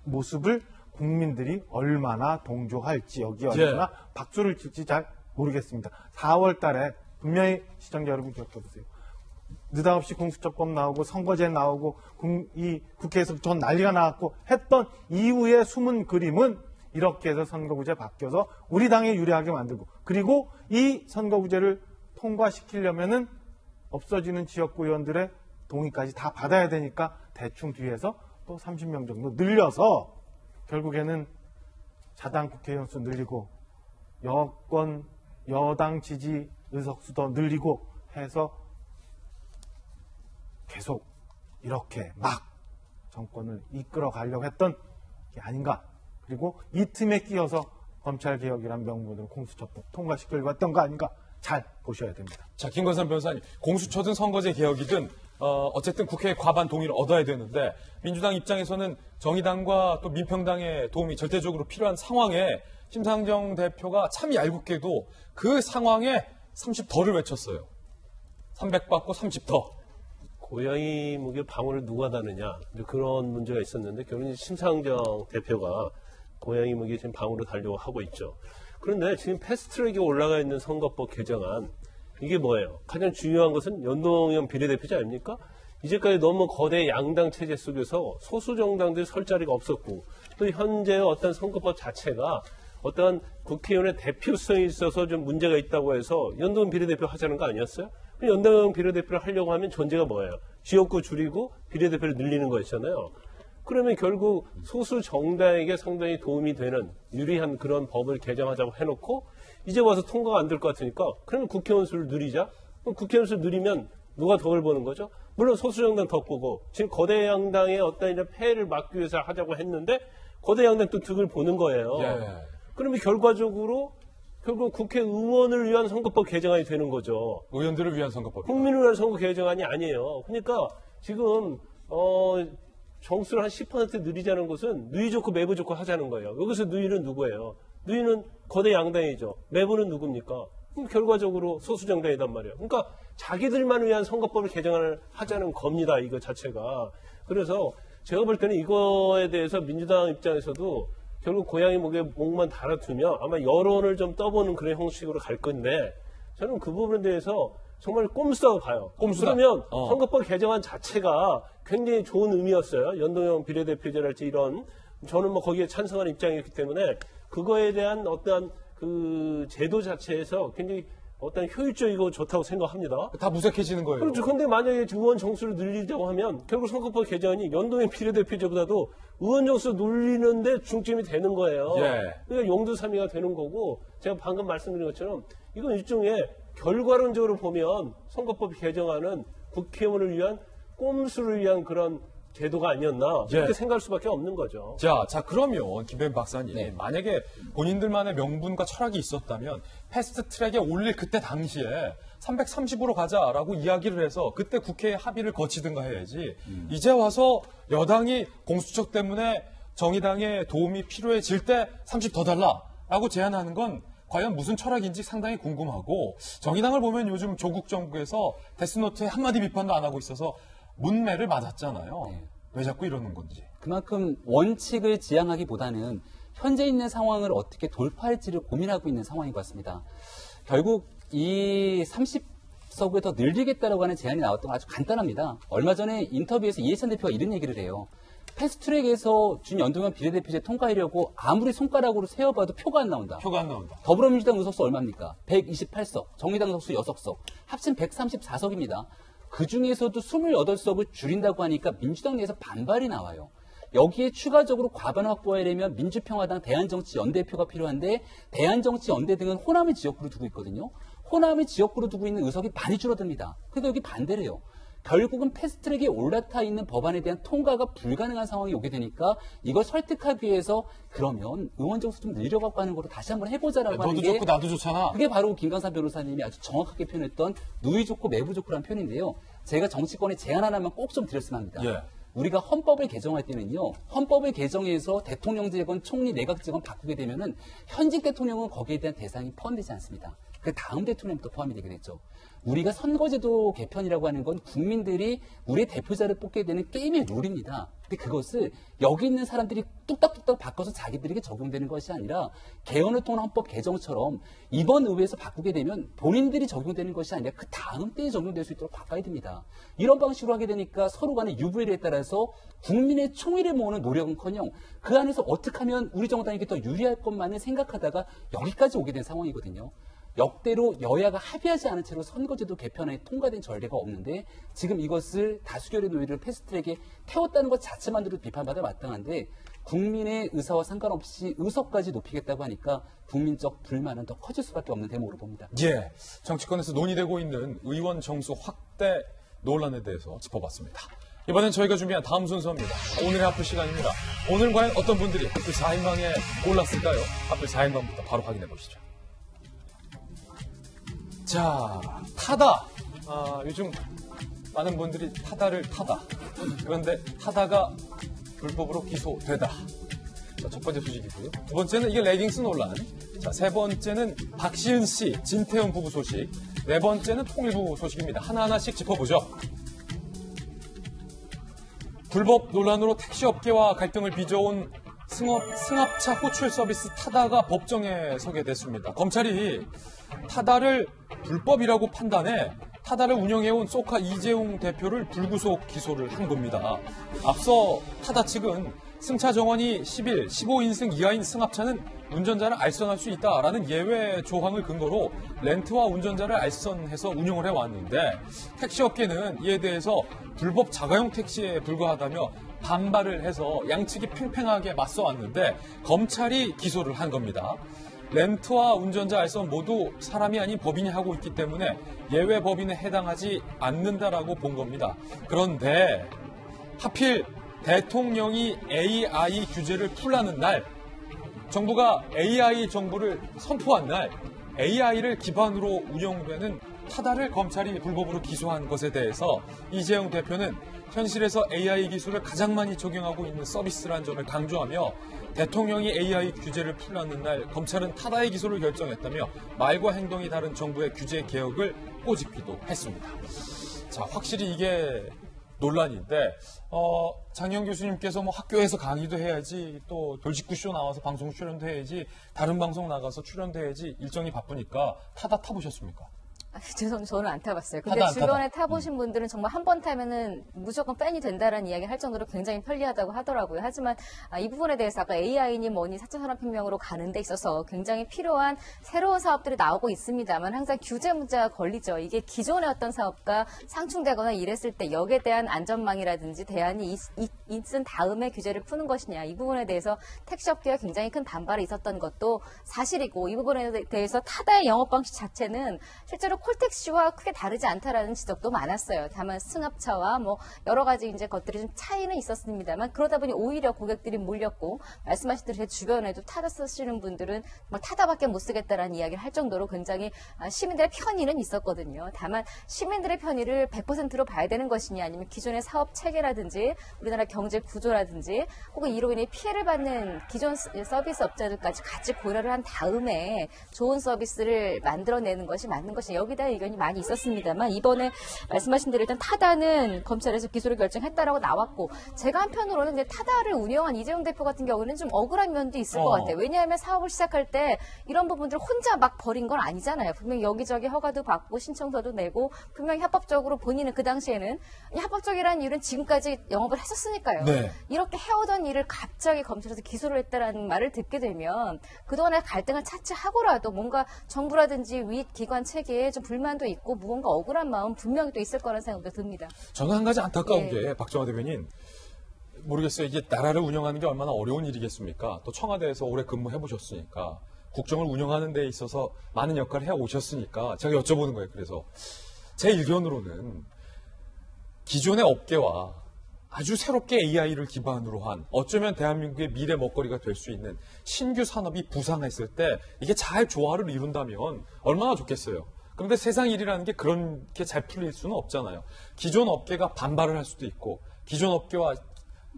모습을 국민들이 얼마나 동조할지 여기에 얼마나 박수를 칠지 잘 모르겠습니다. 4월 달에 분명히 시청자 여러분 기억해보세요. 느닷없이 공수처법 나오고 선거제 나오고 이 국회에서 전 난리가 나왔고 했던 이후의 숨은 그림은 이렇게 해서 선거구제 바뀌어서 우리 당에 유리하게 만들고 그리고 이 선거구제를 통과시키려면은 없어지는 지역구 의원들의 동의까지 다 받아야 되니까 대충 뒤에서 또 30명 정도 늘려서 결국에는 자당 국회의원 수 늘리고 여당 지지 의석수 더 늘리고 해서 계속 이렇게 막 정권을 이끌어 가려고 했던 게 아닌가. 그리고 이 틈에 끼어서 검찰개혁이란 명분으로 공수처법 통과시키려고 했던 거 아닌가. 잘 보셔야 됩니다. 자, 김건삼 변호사님, 공수처든 선거제 개혁이든 어쨌든 국회의 과반 동의를 얻어야 되는데 민주당 입장에서는 정의당과 또 민평당의 도움이 절대적으로 필요한 상황에 심상정 대표가 참 얄궂게도 그 상황에 30더를 외쳤어요. 300 받고 30 더. 고양이 목에 방울을 누가 다느냐 그런 문제가 있었는데 결국은 심상정 대표가 고양이 목에 지금 방울을 달려고 하고 있죠. 그런데 지금 패스트트랙에 올라가 있는 선거법 개정안 이게 뭐예요? 가장 중요한 것은 연동형 비례대표제 아닙니까? 이제까지 너무 거대 양당 체제 속에서 소수 정당들이 설 자리가 없었고 또 현재의 어떤 선거법 자체가 어떤 국회의원의 대표성이 있어서 좀 문제가 있다고 해서 연동 비례대표 하자는 거 아니었어요? 연동 비례대표를 하려고 하면 전제가 뭐예요? 지역구 줄이고 비례대표를 늘리는 거였잖아요. 그러면 결국 소수 정당에게 상당히 도움이 되는 유리한 그런 법을 개정하자고 해놓고 이제 와서 통과가 안 될 것 같으니까 그러면 국회의원 수를 늘리자. 그럼 국회의원 수를 늘리면 누가 덕을 보는 거죠? 물론 소수 정당 덕 보고 지금 거대 양당의 어떤 이런 폐해를 막기 위해서 하자고 했는데 거대 양당 또 득을 보는 거예요. 그러면 결과적으로 결국 국회의원을 위한 선거법 개정안이 되는 거죠. 의원들을 위한 선거법. 국민을 위한 선거 개정안이 아니에요. 그러니까 지금 정수를 한 10% 늘리자는 것은 누이 좋고 매부 좋고 하자는 거예요. 여기서 누이는 누구예요? 누이는 거대 양당이죠. 매부는 누굽니까? 그럼 결과적으로 소수 정당이단 말이에요. 그러니까 자기들만 위한 선거법을 개정을 하자는 겁니다. 이거 자체가. 그래서 제가 볼 때는 이거에 대해서 민주당 입장에서도 결국 고양이 목에 목만 달아두면 아마 여론을 좀 떠보는 그런 형식으로 갈 건데 저는 그 부분에 대해서 정말 꼼수라고 봐요. 그러면 선거법 개정안 자체가 굉장히 좋은 의미였어요. 연동형 비례대표제랄지 이런 저는 뭐 거기에 찬성하는 입장이었기 때문에 그거에 대한 어떠한 그 제도 자체에서 굉장히 어떤 효율적이고 좋다고 생각합니다. 다 무색해지는 거예요. 그렇죠. 근데 만약에 의원 정수를 늘리자고 하면 결국 선거법 개정이 연동형 비례대표제보다도 의원 정수 늘리는데 중점이 되는 거예요. 예. 그러니까 용두사미가 되는 거고 제가 방금 말씀드린 것처럼 이건 일종의 결과론적으로 보면 선거법 개정안은 국회의원을 위한 꼼수를 위한 그런 제도가 아니었나 이렇게 예. 생각할 수밖에 없는 거죠. 자 그러면 김弁박사님 만약에 본인들만의 명분과 철학이 있었다면 패스트 트랙에 올릴 그때 당시에 330으로 가자라고 이야기를 해서 그때 국회에 합의를 거치든가 해야지 이제 와서 여당이 공수처 때문에 정의당의 도움이 필요해질 때 30 더 달라라고 제안하는 건 과연 무슨 철학인지 상당히 궁금하고 정의당을 보면 요즘 조국 정부에서 데스노트에 한마디 비판도 안 하고 있어서 문매를 맞았잖아요. 왜 자꾸 이러는 건지. 그만큼 원칙을 지향하기보다는 현재 있는 상황을 어떻게 돌파할지를 고민하고 있는 상황인 것 같습니다. 결국 이 30석을 더 늘리겠다라고 하는 제안이 나왔던 건 아주 간단합니다. 얼마 전에 인터뷰에서 이해찬 대표가 이런 얘기를 해요. 패스트트랙에서 준연동형 비례대표제 통과하려고 아무리 손가락으로 세어봐도 표가 안 나온다. 표가 안 나온다. 더불어민주당 의석수 얼마입니까? 128석, 정의당 의석수 6석, 합친 134석입니다. 그중에서도 28석을 줄인다고 하니까 민주당 내에서 반발이 나와요. 여기에 추가적으로 과반 확보하려면 민주평화당 대한정치연대표가 필요한데 대한정치연대 등은 호남을 지역구로 두고 있거든요. 호남을 지역구로 두고 있는 의석이 많이 줄어듭니다. 그러니까 여기 반대래요. 결국은 패스트트랙에 올라타 있는 법안에 대한 통과가 불가능한 상황이 오게 되니까 이걸 설득하기 위해서 그러면 의원 정수 좀 늘려갖고 하는 거로 다시 한번 해보자라고 하는 너도 게 좋고 나도 좋잖아. 그게 바로 김강산 변호사님이 아주 정확하게 표현했던 누이 좋고 매부 좋고라는 표현인데요. 제가 정치권에 제안 하나만 꼭 좀 드렸으면 합니다. 예. 우리가 헌법을 개정할 때는요. 헌법을 개정해서 대통령제건 총리 내각제건 바꾸게 되면은 현직 대통령은 거기에 대한 대상이 포함되지 않습니다. 그 다음 대통령부터 포함이 되게 됐죠. 우리가 선거제도 개편이라고 하는 건 국민들이 우리의 대표자를 뽑게 되는 게임의 룰입니다. 근데 그것을 여기 있는 사람들이 뚝딱뚝딱 바꿔서 자기들에게 적용되는 것이 아니라 개헌을 통한 헌법 개정처럼 이번 의회에서 바꾸게 되면 본인들이 적용되는 것이 아니라 그 다음 때에 적용될 수 있도록 바꿔야 됩니다. 이런 방식으로 하게 되니까 서로 간의 유불리에 따라서 국민의 총의를 모으는 노력은커녕 그 안에서 어떻게 하면 우리 정당에게 더 유리할 것만을 생각하다가 여기까지 오게 된 상황이거든요. 역대로 여야가 합의하지 않은 채로 선거제도 개편에 통과된 전례가 없는데 지금 이것을 다수결의 논의를 패스트트랙에 태웠다는 것 자체만으로도 비판받아 마땅한데 국민의 의사와 상관없이 의석까지 높이겠다고 하니까 국민적 불만은 더 커질 수밖에 없는 대목으로 봅니다. 예, 정치권에서 논의되고 있는 의원 정수 확대 논란에 대해서 짚어봤습니다. 이번엔 저희가 준비한 다음 순서입니다. 오늘의 핫플 시간입니다. 오늘 과연 어떤 분들이 핫플 4인방에 올랐을까요? 핫플 4인방부터 바로 확인해 보시죠. 자, 타다. 요즘 많은 분들이 타다를 타다. 그런데 타다가 불법으로 기소되다. 자, 첫 번째 소식이고요. 두 번째는 이게 레깅스 논란. 자, 세 번째는 박시은 씨, 진태현 부부 소식. 네 번째는 통일부 소식입니다. 하나하나씩 짚어보죠. 불법 논란으로 택시업계와 갈등을 빚어온 승합차 호출 서비스 타다가 법정에 서게 됐습니다. 검찰이 타다를 불법이라고 판단해 타다를 운영해온 소카 이재용 대표를 불구속 기소를 한 겁니다. 앞서 타다 측은 승차 정원이 11, 15인승 이하인 승합차는 운전자를 알선할 수 있다라는 예외 조항을 근거로 렌트와 운전자를 알선해서 운영을 해왔는데 택시업계는 이에 대해서 불법 자가용 택시에 불과하다며 반발을 해서 양측이 팽팽하게 맞서왔는데 검찰이 기소를 한 겁니다. 렌트와 운전자 알선 모두 사람이 아닌 법인이 하고 있기 때문에 예외 법인에 해당하지 않는다라고 본 겁니다. 그런데 하필 대통령이 AI 규제를 풀라는 날, 정부가 AI 정부를 선포한 날 AI를 기반으로 운영되는 타다를 검찰이 불법으로 기소한 것에 대해서 이재용 대표는 현실에서 AI 기술을 가장 많이 적용하고 있는 서비스라는 점을 강조하며 대통령이 AI 규제를 풀라는 날 검찰은 타다의 기소를 결정했다며 말과 행동이 다른 정부의 규제 개혁을 꼬집기도 했습니다. 자, 확실히 이게 논란인데 장영 교수님께서 뭐 학교에서 강의도 해야지 또 돌직구쇼 나와서 방송 출연도 해야지 다른 방송 나가서 출연도 해야지 일정이 바쁘니까 타다 타보셨습니까? 죄송합니다. 저는 안 타봤어요. 근데 타다, 안 주변에 타다. 타보신 분들은 정말 한 번 타면은 무조건 팬이 된다라는 이야기 할 정도로 굉장히 편리하다고 하더라고요. 하지만 이 부분에 대해서 아까 AI니 뭐니 4차 산업혁명으로 가는 데 있어서 굉장히 필요한 새로운 사업들이 나오고 있습니다만 항상 규제 문제가 걸리죠. 이게 기존의 어떤 사업과 상충되거나 이랬을 때 여기에 대한 안전망이라든지 대안이 있은 다음에 규제를 푸는 것이냐. 이 부분에 대해서 택시업계가 굉장히 큰 반발이 있었던 것도 사실이고 이 부분에 대해서 타다의 영업 방식 자체는 실제로 콜택시와 크게 다르지 않다라는 지적도 많았어요. 다만 승합차와 뭐 여러 가지 이제 것들이 좀 차이는 있었습니다만 그러다 보니 오히려 고객들이 몰렸고 말씀하신 대로 제 주변에도 타다 쓰시는 분들은 뭐 타다밖에 못 쓰겠다라는 이야기를 할 정도로 굉장히 시민들의 편의는 있었거든요. 다만 시민들의 편의를 100%로 봐야 되는 것이냐 아니면 기존의 사업 체계라든지 우리나라 경제 구조라든지 혹은 이로 인해 피해를 받는 기존 서비스 업자들까지 같이 고려를 한 다음에 좋은 서비스를 만들어내는 것이 맞는 것이 여기다 의견이 많이 있었습니다만 이번에 말씀하신 대로 일단 타다는 검찰에서 기소를 결정했다라고 나왔고 제가 한편으로는 이제 타다를 운영한 이재용 대표 같은 경우는 좀 억울한 면도 있을 것 같아요. 왜냐하면 사업을 시작할 때 이런 부분들을 혼자 막 버린 건 아니잖아요. 분명히 여기저기 허가도 받고 신청서도 내고 분명히 합법적으로 본인은 그 당시에는 합법적이라는 이유는 지금까지 영업을 했었으니까요. 네. 이렇게 해오던 일을 갑자기 검찰에서 기소를 했다라는 말을 듣게 되면 그동안의 갈등을 차치하고라도 뭔가 정부라든지 윗 기관 체계에 좀 불만도 있고 무언가 억울한 마음 분명히 또 있을 거라는 생각도 듭니다. 저는 한 가지 안타까운 예. 게 박정화 대변인 모르겠어요. 이게 나라를 운영하는 게 얼마나 어려운 일이겠습니까? 또 청와대에서 오래 근무해 보셨으니까 국정을 운영하는 데 있어서 많은 역할을 해 오셨으니까 제가 여쭤보는 거예요. 그래서 제 의견으로는 기존의 업계와 아주 새롭게 AI를 기반으로 한 어쩌면 대한민국의 미래 먹거리가 될 수 있는 신규 산업이 부상했을 때 이게 잘 조화를 이룬다면 얼마나 좋겠어요. 그런데 세상 일이라는 게 그렇게 잘 풀릴 수는 없잖아요. 기존 업계가 반발을 할 수도 있고 기존 업계와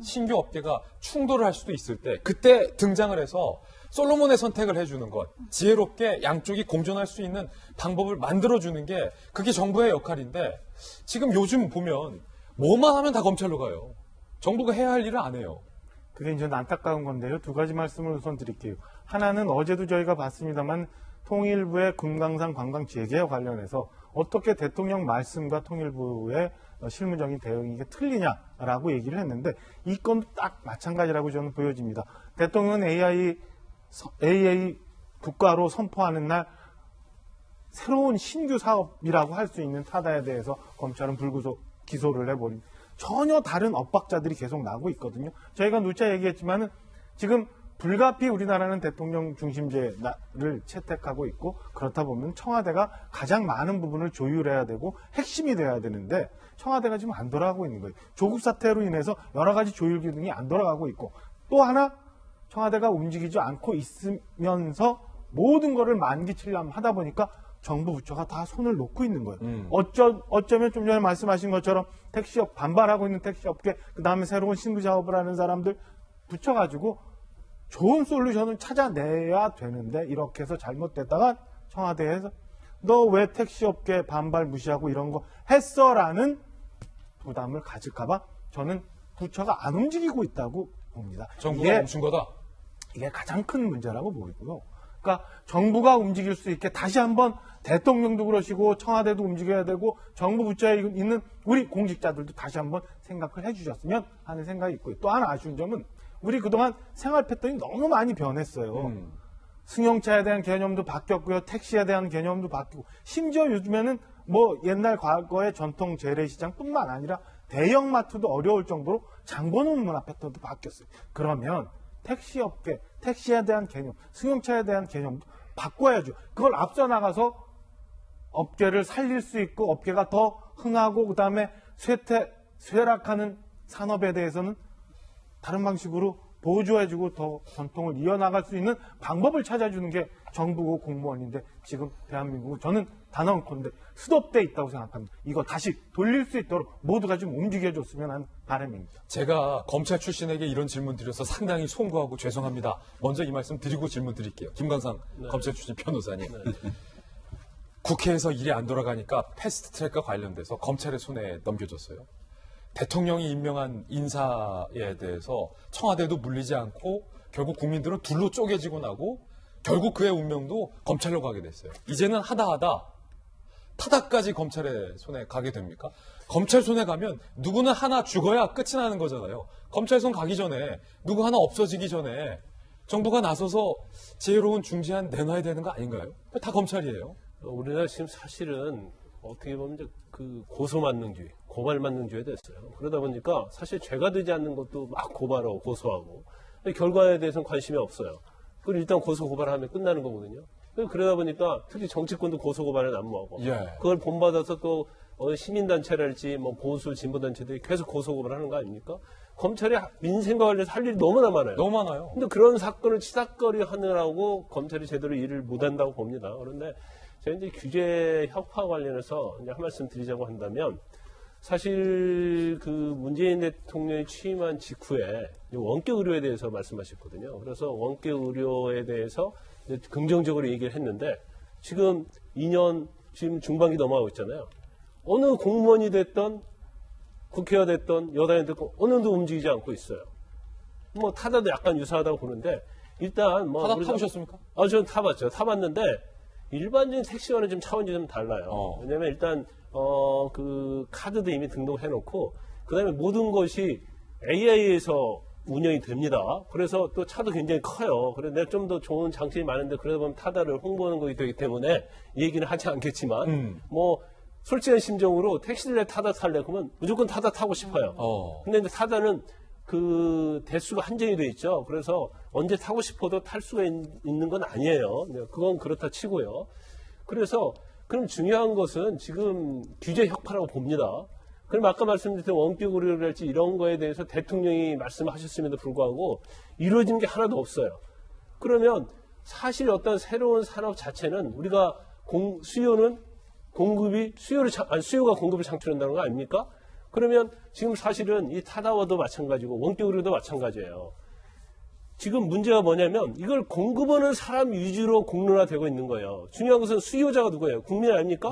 신규 업계가 충돌을 할 수도 있을 때 그때 등장을 해서 솔로몬의 선택을 해주는 것, 지혜롭게 양쪽이 공존할 수 있는 방법을 만들어주는 게 그게 정부의 역할인데 지금 요즘 보면 뭐만 하면 다 검찰로 가요. 정부가 해야 할 일을 안 해요. 그게 이제 안타까운 건데요. 두 가지 말씀을 우선 드릴게요. 하나는 어제도 저희가 봤습니다만 통일부의 금강산 관광 재개와 관련해서 어떻게 대통령 말씀과 통일부의 실무적인 대응이 이게 틀리냐라고 얘기를 했는데 이 건도 딱 마찬가지라고 저는 보여집니다. 대통령은 AA 국가로 선포하는 날 새로운 신규 사업이라고 할 수 있는 타다에 대해서 검찰은 불구속 기소를 해버린 전혀 다른 엇박자들이 계속 나오고 있거든요. 저희가 누차 얘기했지만은 지금 불가피 우리나라는 대통령 중심제를 채택하고 있고 그렇다 보면 청와대가 가장 많은 부분을 조율해야 되고 핵심이 돼야 되는데 청와대가 지금 안 돌아가고 있는 거예요. 조국 사태로 인해서 여러 가지 조율 기능이 안 돌아가고 있고 또 하나 청와대가 움직이지 않고 있으면서 모든 거를 만기칠람 하다 보니까 정부 부처가 다 손을 놓고 있는 거예요. 어쩌면 좀 전에 말씀하신 것처럼 택시업 반발하고 있는 택시업계 그다음에 새로운 신규 작업을 하는 사람들 붙여가지고 좋은 솔루션을 찾아내야 되는데 이렇게 해서 잘못됐다가 청와대에서 너 왜 택시업계 반발 무시하고 이런 거 했어라는 부담을 가질까봐 저는 부처가 안 움직이고 있다고 봅니다. 정부가 멈춘 거다? 이게 가장 큰 문제라고 보이고요. 그러니까 정부가 움직일 수 있게 다시 한번 대통령도 그러시고 청와대도 움직여야 되고 정부 부처에 있는 우리 공직자들도 다시 한번 생각을 해주셨으면 하는 생각이 있고요. 또 하나 아쉬운 점은 우리 그동안 생활 패턴이 너무 많이 변했어요. 승용차에 대한 개념도 바뀌었고요. 택시에 대한 개념도 바뀌고 심지어 요즘에는 뭐 옛날 과거의 전통 재래시장뿐만 아니라 대형마트도 어려울 정도로 장보는 문화 패턴도 바뀌었어요. 그러면 택시업계, 택시에 대한 개념, 승용차에 대한 개념도 바꿔야죠. 그걸 앞서 나가서 업계를 살릴 수 있고 업계가 더 흥하고 그다음에 쇠락하는 산업에 대해서는 다른 방식으로 보조해주고 더 전통을 이어나갈 수 있는 방법을 찾아주는 게 정부고 공무원인데 지금 대한민국은 저는 단언컨대 스톱돼 있다고 생각합니다. 이거 다시 돌릴 수 있도록 모두가 좀 움직여줬으면 하는 바람입니다. 제가 검찰 출신에게 이런 질문 드려서 상당히 송구하고 죄송합니다. 먼저 이 말씀 드리고 질문 드릴게요. 김광상 검찰 출신 변호사님. 국회에서 일이 안 돌아가니까 패스트트랙과 관련돼서 검찰의 손에 넘겨줬어요. 대통령이 임명한 인사에 대해서 청와대도 물리지 않고 결국 국민들은 둘로 쪼개지고 나고 결국 그의 운명도 검찰로 가게 됐어요. 이제는 하다 타다까지 검찰의 손에 가게 됩니까? 검찰 손에 가면 누구는 하나 죽어야 끝이 나는 거잖아요. 검찰 손 가기 전에 누구 하나 없어지기 전에 정부가 나서서 지혜로운 중재안 내놔야 되는 거 아닌가요? 다 검찰이에요. 우리나라 지금 사실은 어떻게 보면 이제 그 고소만능주의, 고발만능주의가 됐어요. 그러다 보니까 사실 죄가 되지 않는 것도 막 고발하고 고소하고 결과에 대해서는 관심이 없어요. 그걸 일단 고소 고발하면 끝나는 거거든요. 그러다 보니까 특히 정치권도 고소 고발을 난무하고 그걸 본받아서 또 시민단체랄지 뭐 보수 진보단체들이 계속 고소 고발하는 거 아닙니까? 검찰이 민생과 관련해서 할 일이 너무나 많아요. 너무 많아요. 근데 그런 사건을 치닫거리 하느라고 검찰이 제대로 일을 못한다고 봅니다. 그런데 제가 이제 규제 혁파 관련해서 이제 한 말씀 드리자고 한다면 사실 그 문재인 대통령이 취임한 직후에 원격 의료에 대해서 말씀하셨거든요. 그래서 원격 의료에 대해서 긍정적으로 얘기를 했는데 지금 2년 지금 중반기 넘어가고 있잖아요. 어느 공무원이 됐던 국회가 됐던 여당이 됐건 어느 도 움직이지 않고 있어요. 뭐 타다도 약간 유사하다고 보는데 일단 뭐 타다 타보셨습니까? 저는 타봤죠. 타봤는데 일반적인 택시와는 좀 차원이 좀 달라요. 왜냐면 일단 그 카드도 이미 등록해놓고 그다음에 모든 것이 AI에서 운영이 됩니다. 그래서 또 차도 굉장히 커요. 그래서 내가 좀 더 좋은 장점이 많은데 그러다 보면 타다를 홍보하는 것이 되기 때문에 이 얘기는 하지 않겠지만 뭐 솔직한 심정으로 택시를 타다 탈래 그러면 무조건 타다 타고 싶어요. 근데 이제 타다는 그 대수가 한정이 돼 있죠. 그래서 언제 타고 싶어도 탈 수가 있는 건 아니에요. 그건 그렇다 치고요. 그래서 그럼 중요한 것은 지금 규제 혁파라고 봅니다. 그럼 아까 말씀드렸던 원격 의료랄지 이런 거에 대해서 대통령이 말씀하셨음에도 불구하고 이루어진 게 하나도 없어요. 그러면 사실 어떤 새로운 산업 자체는 우리가 수요는 공급이 수요가 공급을 창출한다는 거 아닙니까? 그러면 지금 사실은 이 타다와도 마찬가지고 원격 의료도 마찬가지예요. 지금 문제가 뭐냐면 이걸 공급하는 사람 위주로 공론화되고 있는 거예요. 중요한 것은 수요자가 누구예요? 국민 아닙니까?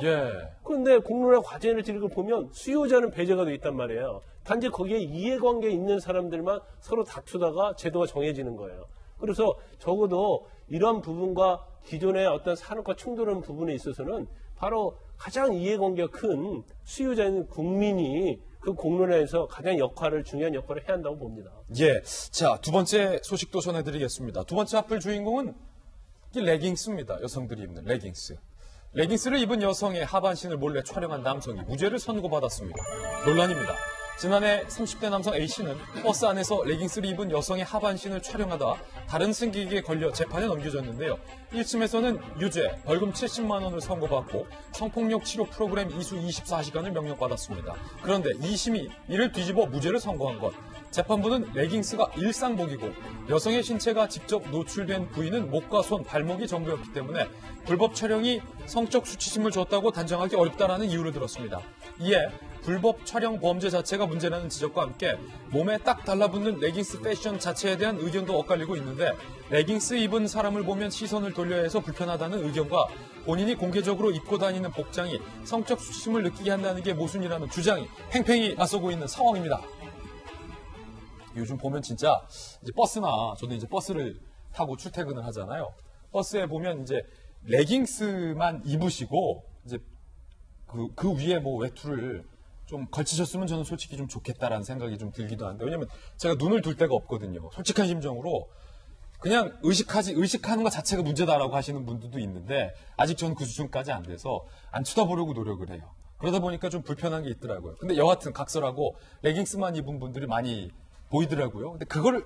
그런데 공론화 과정을 지금 보면 수요자는 배제가 돼 있단 말이에요. 단지 거기에 이해관계 있는 사람들만 서로 다투다가 제도가 정해지는 거예요. 그래서 적어도 이런 부분과 기존의 어떤 산업과 충돌하는 부분에 있어서는 바로 가장 이해관계가 큰 수요자인 국민이 그 공론화에서 가장 중요한 역할을 해야 한다고 봅니다. 자, 두 번째 소식도 전해드리겠습니다. 두 번째 핫플 주인공은 레깅스입니다. 여성들이 입는 레깅스. 레깅스를 입은 여성의 하반신을 몰래 촬영한 남성이 무죄를 선고받았습니다. 논란입니다. 지난해 30대 남성 A씨는 버스 안에서 레깅스를 입은 여성의 하반신을 촬영하다 다른 승객에게 걸려 재판에 넘겨졌는데요. 1심에서는 유죄, 벌금 70만 원을 선고받고 성폭력 치료 프로그램 이수 24시간을 명령받았습니다. 그런데 2심이 이를 뒤집어 무죄를 선고한 것. 재판부는 레깅스가 일상복이고 여성의 신체가 직접 노출된 부위는 목과 손, 발목이 전부였기 때문에 불법 촬영이 성적 수치심을 줬다고 단정하기 어렵다라는 이유를 들었습니다. 이에 불법 촬영 범죄 자체가 문제라는 지적과 함께 몸에 딱 달라붙는 레깅스 패션 자체에 대한 의견도 엇갈리고 있는데 레깅스 입은 사람을 보면 시선을 돌려야 해서 불편하다는 의견과 본인이 공개적으로 입고 다니는 복장이 성적 수치심을 느끼게 한다는 게 모순이라는 주장이 팽팽히 맞서고 있는 상황입니다. 요즘 보면 진짜 이제 버스나 저도 이제 버스를 타고 출퇴근을 하잖아요. 버스에 보면 이제 레깅스만 입으시고 이제 그 위에 뭐 외투를 좀 걸치셨으면 저는 솔직히 좀 좋겠다라는 생각이 좀 들기도 한데 왜냐면 제가 눈을 둘 데가 없거든요. 솔직한 심정으로 그냥 의식하는 것 자체가 문제다라고 하시는 분들도 있는데 아직 저는 그 수준까지 안 돼서 안 쳐다보려고 노력을 해요. 그러다 보니까 좀 불편한 게 있더라고요. 근데 여하튼 각설하고 레깅스만 입은 분들이 많이 보이더라고요. 근데 그걸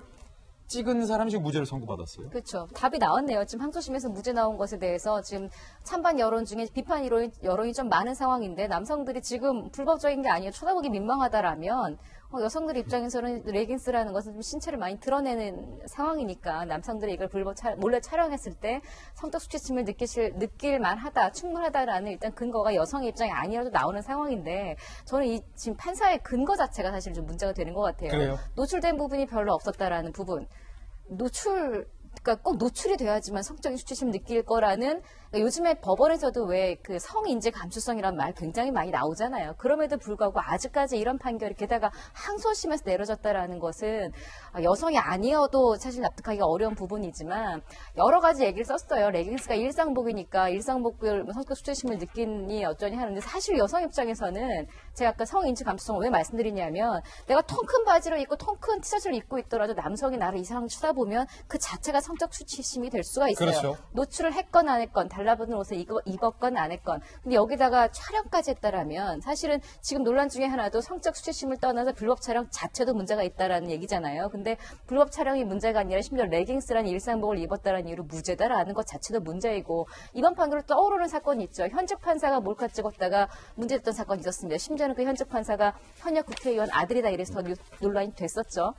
찍은 사람이 지금 무죄를 선고받았어요. 그렇죠. 답이 나왔네요. 지금 항소심에서 무죄 나온 것에 대해서 지금 찬반 여론 중에 비판 여론이 좀 많은 상황인데 남성들이 지금 불법적인 게 아니에요. 쳐다보기 민망하다라면 여성들 입장에서는 레깅스라는 것은 좀 신체를 많이 드러내는 상황이니까 남성들이 이걸 몰래 촬영했을 때 성적 수치심을 느낄 만하다, 충분하다라는 일단 근거가 여성의 입장이 아니라도 나오는 상황인데 저는 지금 판사의 근거 자체가 사실 좀 문제가 되는 것 같아요. 그래요? 노출된 부분이 별로 없었다라는 부분. 그러니까 꼭 노출이 돼야지만 성적인 수치심 느낄 거라는 그러니까 요즘에 법원에서도 왜 그 성인지 감수성이라는 말 굉장히 많이 나오잖아요. 그럼에도 불구하고 아직까지 이런 판결이 게다가 항소심에서 내려졌다라는 것은 여성이 아니어도 사실 납득하기가 어려운 부분이지만 여러 가지 얘기를 썼어요. 레깅스가 일상복이니까 일상복을 성적 수치심을 느끼니 어쩌니 하는데 사실 여성 입장에서는 제가 아까 성인지 감수성을 왜 말씀드리냐면 내가 통 큰 바지를 입고 통 큰 티셔츠를 입고 있더라도 남성이 나를 이상하게 쳐다보면 그 자체가 성적 수치심이 될 수가 있어요. 그렇죠. 노출을 했건 안 했건 달라붙는 옷을 입었건 안 했건 근데 여기다가 촬영까지 했다라면 사실은 지금 논란 중에 하나도 성적 수치심을 떠나서 불법 촬영 자체도 문제가 있다라는 얘기잖아요. 근데 불법 촬영이 문제가 아니라 심지어 레깅스라는 일상복을 입었다는 이유로 무죄다라는 것 자체도 문제이고 이번 판결로 떠오르는 사건이 있죠. 현직 판사가 몰카 찍었다가 문제됐던 사건이 있었습니다. 심지어는 그 현직 판사가 현역 국회의원 아들이다 이래서 논란이 됐었죠.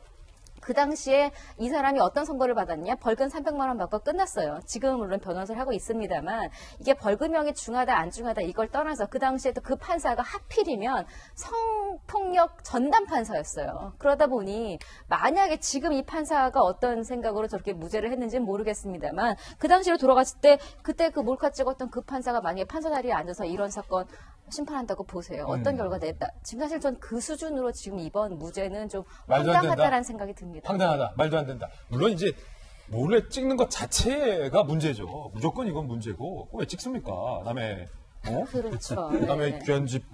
그 당시에 이 사람이 어떤 선고를 받았냐? 벌금 300만 원 받고 끝났어요. 지금은 물론 변호사를 하고 있습니다만 이게 벌금형이 중하다 안 중하다 이걸 떠나서 그 당시에 또 그 판사가 하필이면 성폭력 전담 판사였어요. 그러다 보니 만약에 지금 이 판사가 어떤 생각으로 저렇게 무죄를 했는지는 모르겠습니다만 그 당시로 돌아갔을 때 그때 그 몰카 찍었던 그 판사가 만약에 판사 자리에 앉아서 이런 사건 심판한다고 보세요. 어떤 결과가 냈다. 지금 사실 전 그 수준으로 지금 이번 무죄는 좀 황당하다라는 생각이 듭니다. 황당하다. 말도 안 된다. 물론 이제 몰래 찍는 것 자체가 문제죠. 무조건 이건 문제고 왜 찍습니까? 남의 그렇죠. 남의 네. 귀한 집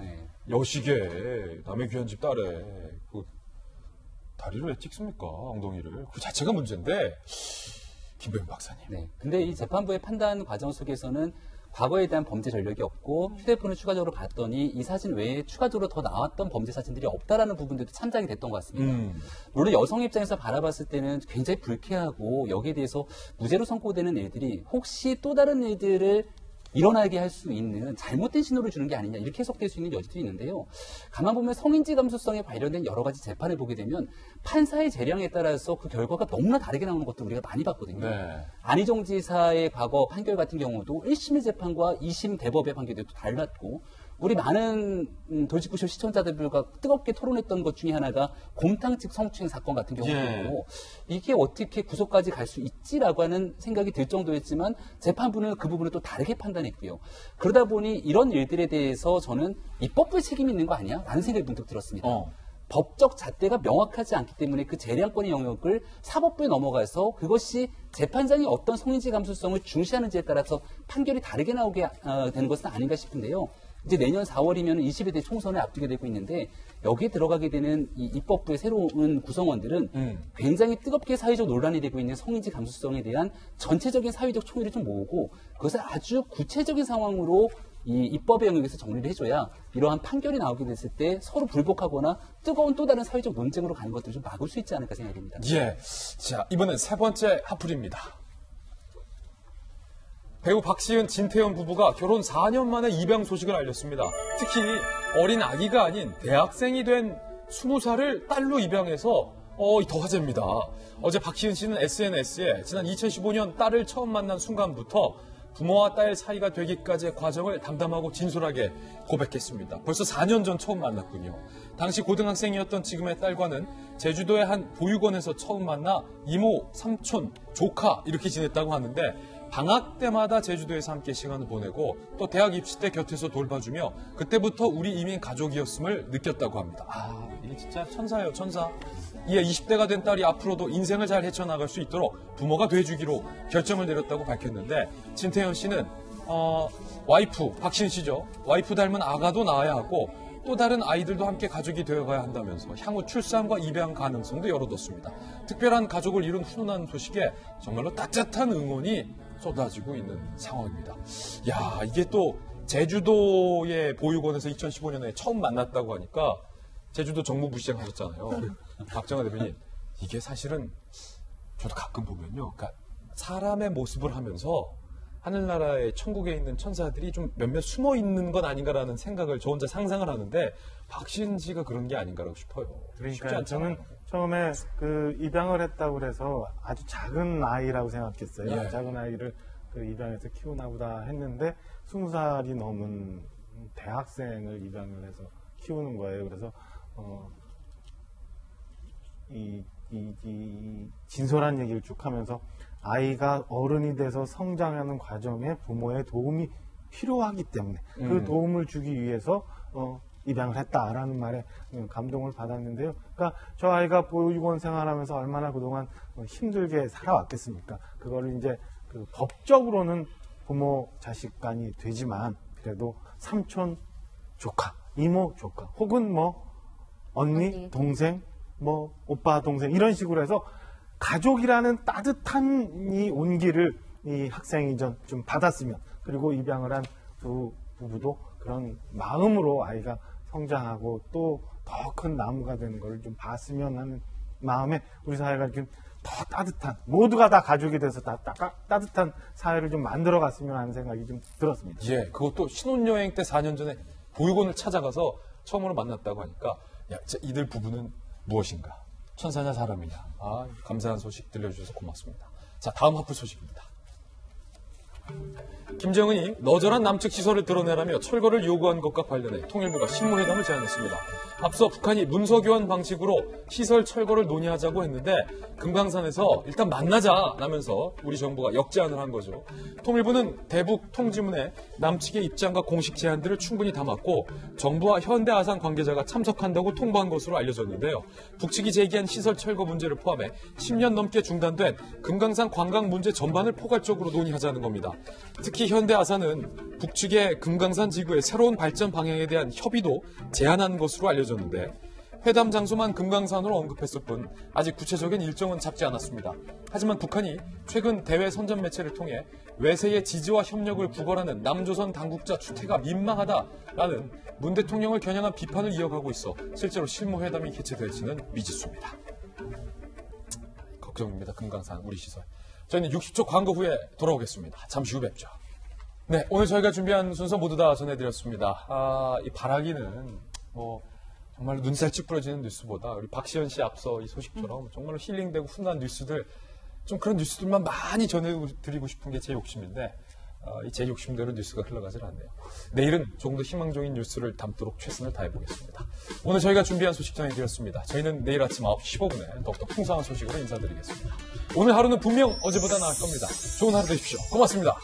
여식에 남의 귀한 집 딸에 그 다리를 왜 찍습니까? 엉덩이를. 그 자체가 문제인데 김병민 박사님. 네. 근데 이 재판부의 판단 과정 속에서는 과거에 대한 범죄 전력이 없고 휴대폰을 추가적으로 봤더니 이 사진 외에 추가적으로 더 나왔던 범죄 사진들이 없다라는 부분들도 참작이 됐던 것 같습니다. 물론 여성 입장에서 바라봤을 때는 굉장히 불쾌하고 여기에 대해서 무죄로 선고되는 일들이 혹시 또 다른 일들을 일어나게 할 수 있는 잘못된 신호를 주는 게 아니냐 이렇게 해석될 수 있는 여지도 있는데요. 가만 보면 성인지 감수성에 관련된 여러 가지 재판을 보게 되면 판사의 재량에 따라서 그 결과가 너무나 다르게 나오는 것도 우리가 많이 봤거든요. 네. 안희정 지사의 과거 판결 같은 경우도 1심 재판과 2심 대법의 판결도 달랐고 우리 많은 돌직구쇼 시청자들과 뜨겁게 토론했던 것 중에 하나가 곰탕집 성추행 사건 같은 경우도 이게 어떻게 구속까지 갈 수 있지라고 하는 생각이 들 정도였지만 재판부는 그 부분을 또 다르게 판단했고요. 그러다 보니 이런 일들에 대해서 저는 입법부의 책임이 있는 거 아니야? 라는 생각이 문득 들었습니다. 법적 잣대가 명확하지 않기 때문에 그 재량권의 영역을 사법부에 넘어가서 그것이 재판장이 어떤 성인지 감수성을 중시하는지에 따라서 판결이 다르게 나오게 되는 것은 아닌가 싶은데요. 이제 내년 4월이면 20대 총선을 앞두게 되고 있는데 여기에 들어가게 되는 이 입법부의 새로운 구성원들은 굉장히 뜨겁게 사회적 논란이 되고 있는 성인지 감수성에 대한 전체적인 사회적 총의를 좀 모으고 그것을 아주 구체적인 상황으로 이 입법의 영역에서 정리를 해줘야 이러한 판결이 나오게 됐을 때 서로 불복하거나 뜨거운 또 다른 사회적 논쟁으로 가는 것들을 좀 막을 수 있지 않을까 생각이 됩니다. 예. 자, 이번엔 세 번째 핫플입니다. 배우 박시은, 진태현 부부가 결혼 4년 만에 입양 소식을 알렸습니다. 특히 어린 아기가 아닌 대학생이 된 20살을 딸로 입양해서 더 화제입니다. 어제 박시은 씨는 SNS에 지난 2015년 딸을 처음 만난 순간부터 부모와 딸 사이가 되기까지의 과정을 담담하고 진솔하게 고백했습니다. 벌써 4년 전 처음 만났군요. 당시 고등학생이었던 지금의 딸과는 제주도의 한 보육원에서 처음 만나 이모, 삼촌, 조카 이렇게 지냈다고 하는데 방학 때마다 제주도에서 함께 시간을 보내고 또 대학 입시 때 곁에서 돌봐주며 그때부터 우리 이민 가족이었음을 느꼈다고 합니다. 아, 이게 진짜 천사예요, 천사. 이에 20대가 된 딸이 앞으로도 인생을 잘 헤쳐나갈 수 있도록 부모가 돼주기로 결정을 내렸다고 밝혔는데 진태현 씨는 와이프, 박시은 씨죠. 와이프 닮은 아가도 낳아야 하고 또 다른 아이들도 함께 가족이 되어가야 한다면서 향후 출산과 입양 가능성도 열어뒀습니다. 특별한 가족을 이룬 훈훈한 소식에 정말로 따뜻한 응원이 쏟아지고 있는 상황입니다. 야, 이게 또 제주도의 보육원에서 2015년에 처음 만났다고 하니까 제주도 정무부 시장 하셨잖아요. 박정아 대변인. 이게 사실은 저도 가끔 보면요. 그러니까 사람의 모습을 하면서 하늘나라의 천국에 있는 천사들이 좀 몇몇 숨어 있는 건 아닌가라는 생각을 저 혼자 상상을 하는데 박시은 씨가 그런 게 아닌가라고 싶어요. 그러니까 저는 처음에 그 입양을 했다고 그래서 아주 작은 아이라고 생각했어요. 예. 작은 아이를 그 입양해서 키우나 보다 했는데 20살이 넘은 대학생을 입양을 해서 키우는 거예요. 그래서 이 진솔한 얘기를 쭉 하면서 아이가 어른이 돼서 성장하는 과정에 부모의 도움이 필요하기 때문에 그 도움을 주기 위해서 입양을 했다라는 말에 감동을 받았는데요. 그러니까 저 아이가 보육원 생활하면서 얼마나 그동안 힘들게 살아왔겠습니까? 그거를 이제 그 법적으로는 부모 자식 간이 되지만 그래도 삼촌 조카, 이모 조카, 혹은 뭐 언니 동생, 뭐 오빠 동생 이런 식으로 해서 가족이라는 따뜻한 이 온기를 이 학생이 좀 받았으면, 그리고 입양을 한 두 부부도 그런 마음으로 아이가 성장하고 또 더 큰 나무가 되는 걸 좀 봤으면 하는 마음에 우리 사회가 좀 더 따뜻한, 모두가 다 가족이 돼서 따뜻한 사회를 좀 만들어 갔으면 하는 생각이 좀 들었습니다. 예, 그것도 신혼여행 때 4년 전에 보육원을 찾아가서 처음으로 만났다고 하니까, 야, 이들 부부는 무엇인가? 천사냐 사람이냐? 아, 감사한 소식 들려주셔서 고맙습니다. 자, 다음 하프 소식입니다. 김정은이 너절한 남측 시설을 드러내라며 철거를 요구한 것과 관련해 통일부가 신무회담을 제안했습니다. 앞서 북한이 문서교환 방식으로 시설 철거를 논의하자고 했는데 금강산에서 일단 만나자라면서 우리 정부가 역제안을 한 거죠. 통일부는 대북 통지문에 남측의 입장과 공식 제안들을 충분히 담았고 정부와 현대아산 관계자가 참석한다고 통보한 것으로 알려졌는데요. 북측이 제기한 시설 철거 문제를 포함해 10년 넘게 중단된 금강산 관광 문제 전반을 포괄적으로 논의하자는 겁니다. 특히 현대아산은 북측의 금강산 지구의 새로운 발전 방향에 대한 협의도 제안한 것으로 알려졌는데 회담 장소만 금강산으로 언급했을 뿐 아직 구체적인 일정은 잡지 않았습니다. 하지만 북한이 최근 대외 선전 매체를 통해 외세의 지지와 협력을 구걸하는 남조선 당국자 추태가 민망하다라는 문 대통령을 겨냥한 비판을 이어가고 있어 실제로 실무회담이 개최될지는 미지수입니다. 걱정입니다. 금강산 우리 시설. 저희는 60초 광고 후에 돌아오겠습니다. 잠시 후 뵙죠. 네, 오늘 저희가 준비한 순서 모두 다 전해드렸습니다. 이 바라기는 정말 눈살 찌푸려지는 뉴스보다 우리 박시현 씨 앞서 이 소식처럼 정말로 힐링되고 훈훈한 뉴스들, 좀 그런 뉴스들만 많이 전해드리고 싶은 게 제 욕심인데 제 욕심대로 뉴스가 흘러가질 않네요. 내일은 조금 더 희망적인 뉴스를 담도록 최선을 다해보겠습니다. 오늘 저희가 준비한 소식 전해드렸습니다. 저희는 내일 아침 9시 15분에 더욱더 풍성한 소식으로 인사드리겠습니다. 오늘 하루는 분명 어제보다 나을 겁니다. 좋은 하루 되십시오. 고맙습니다.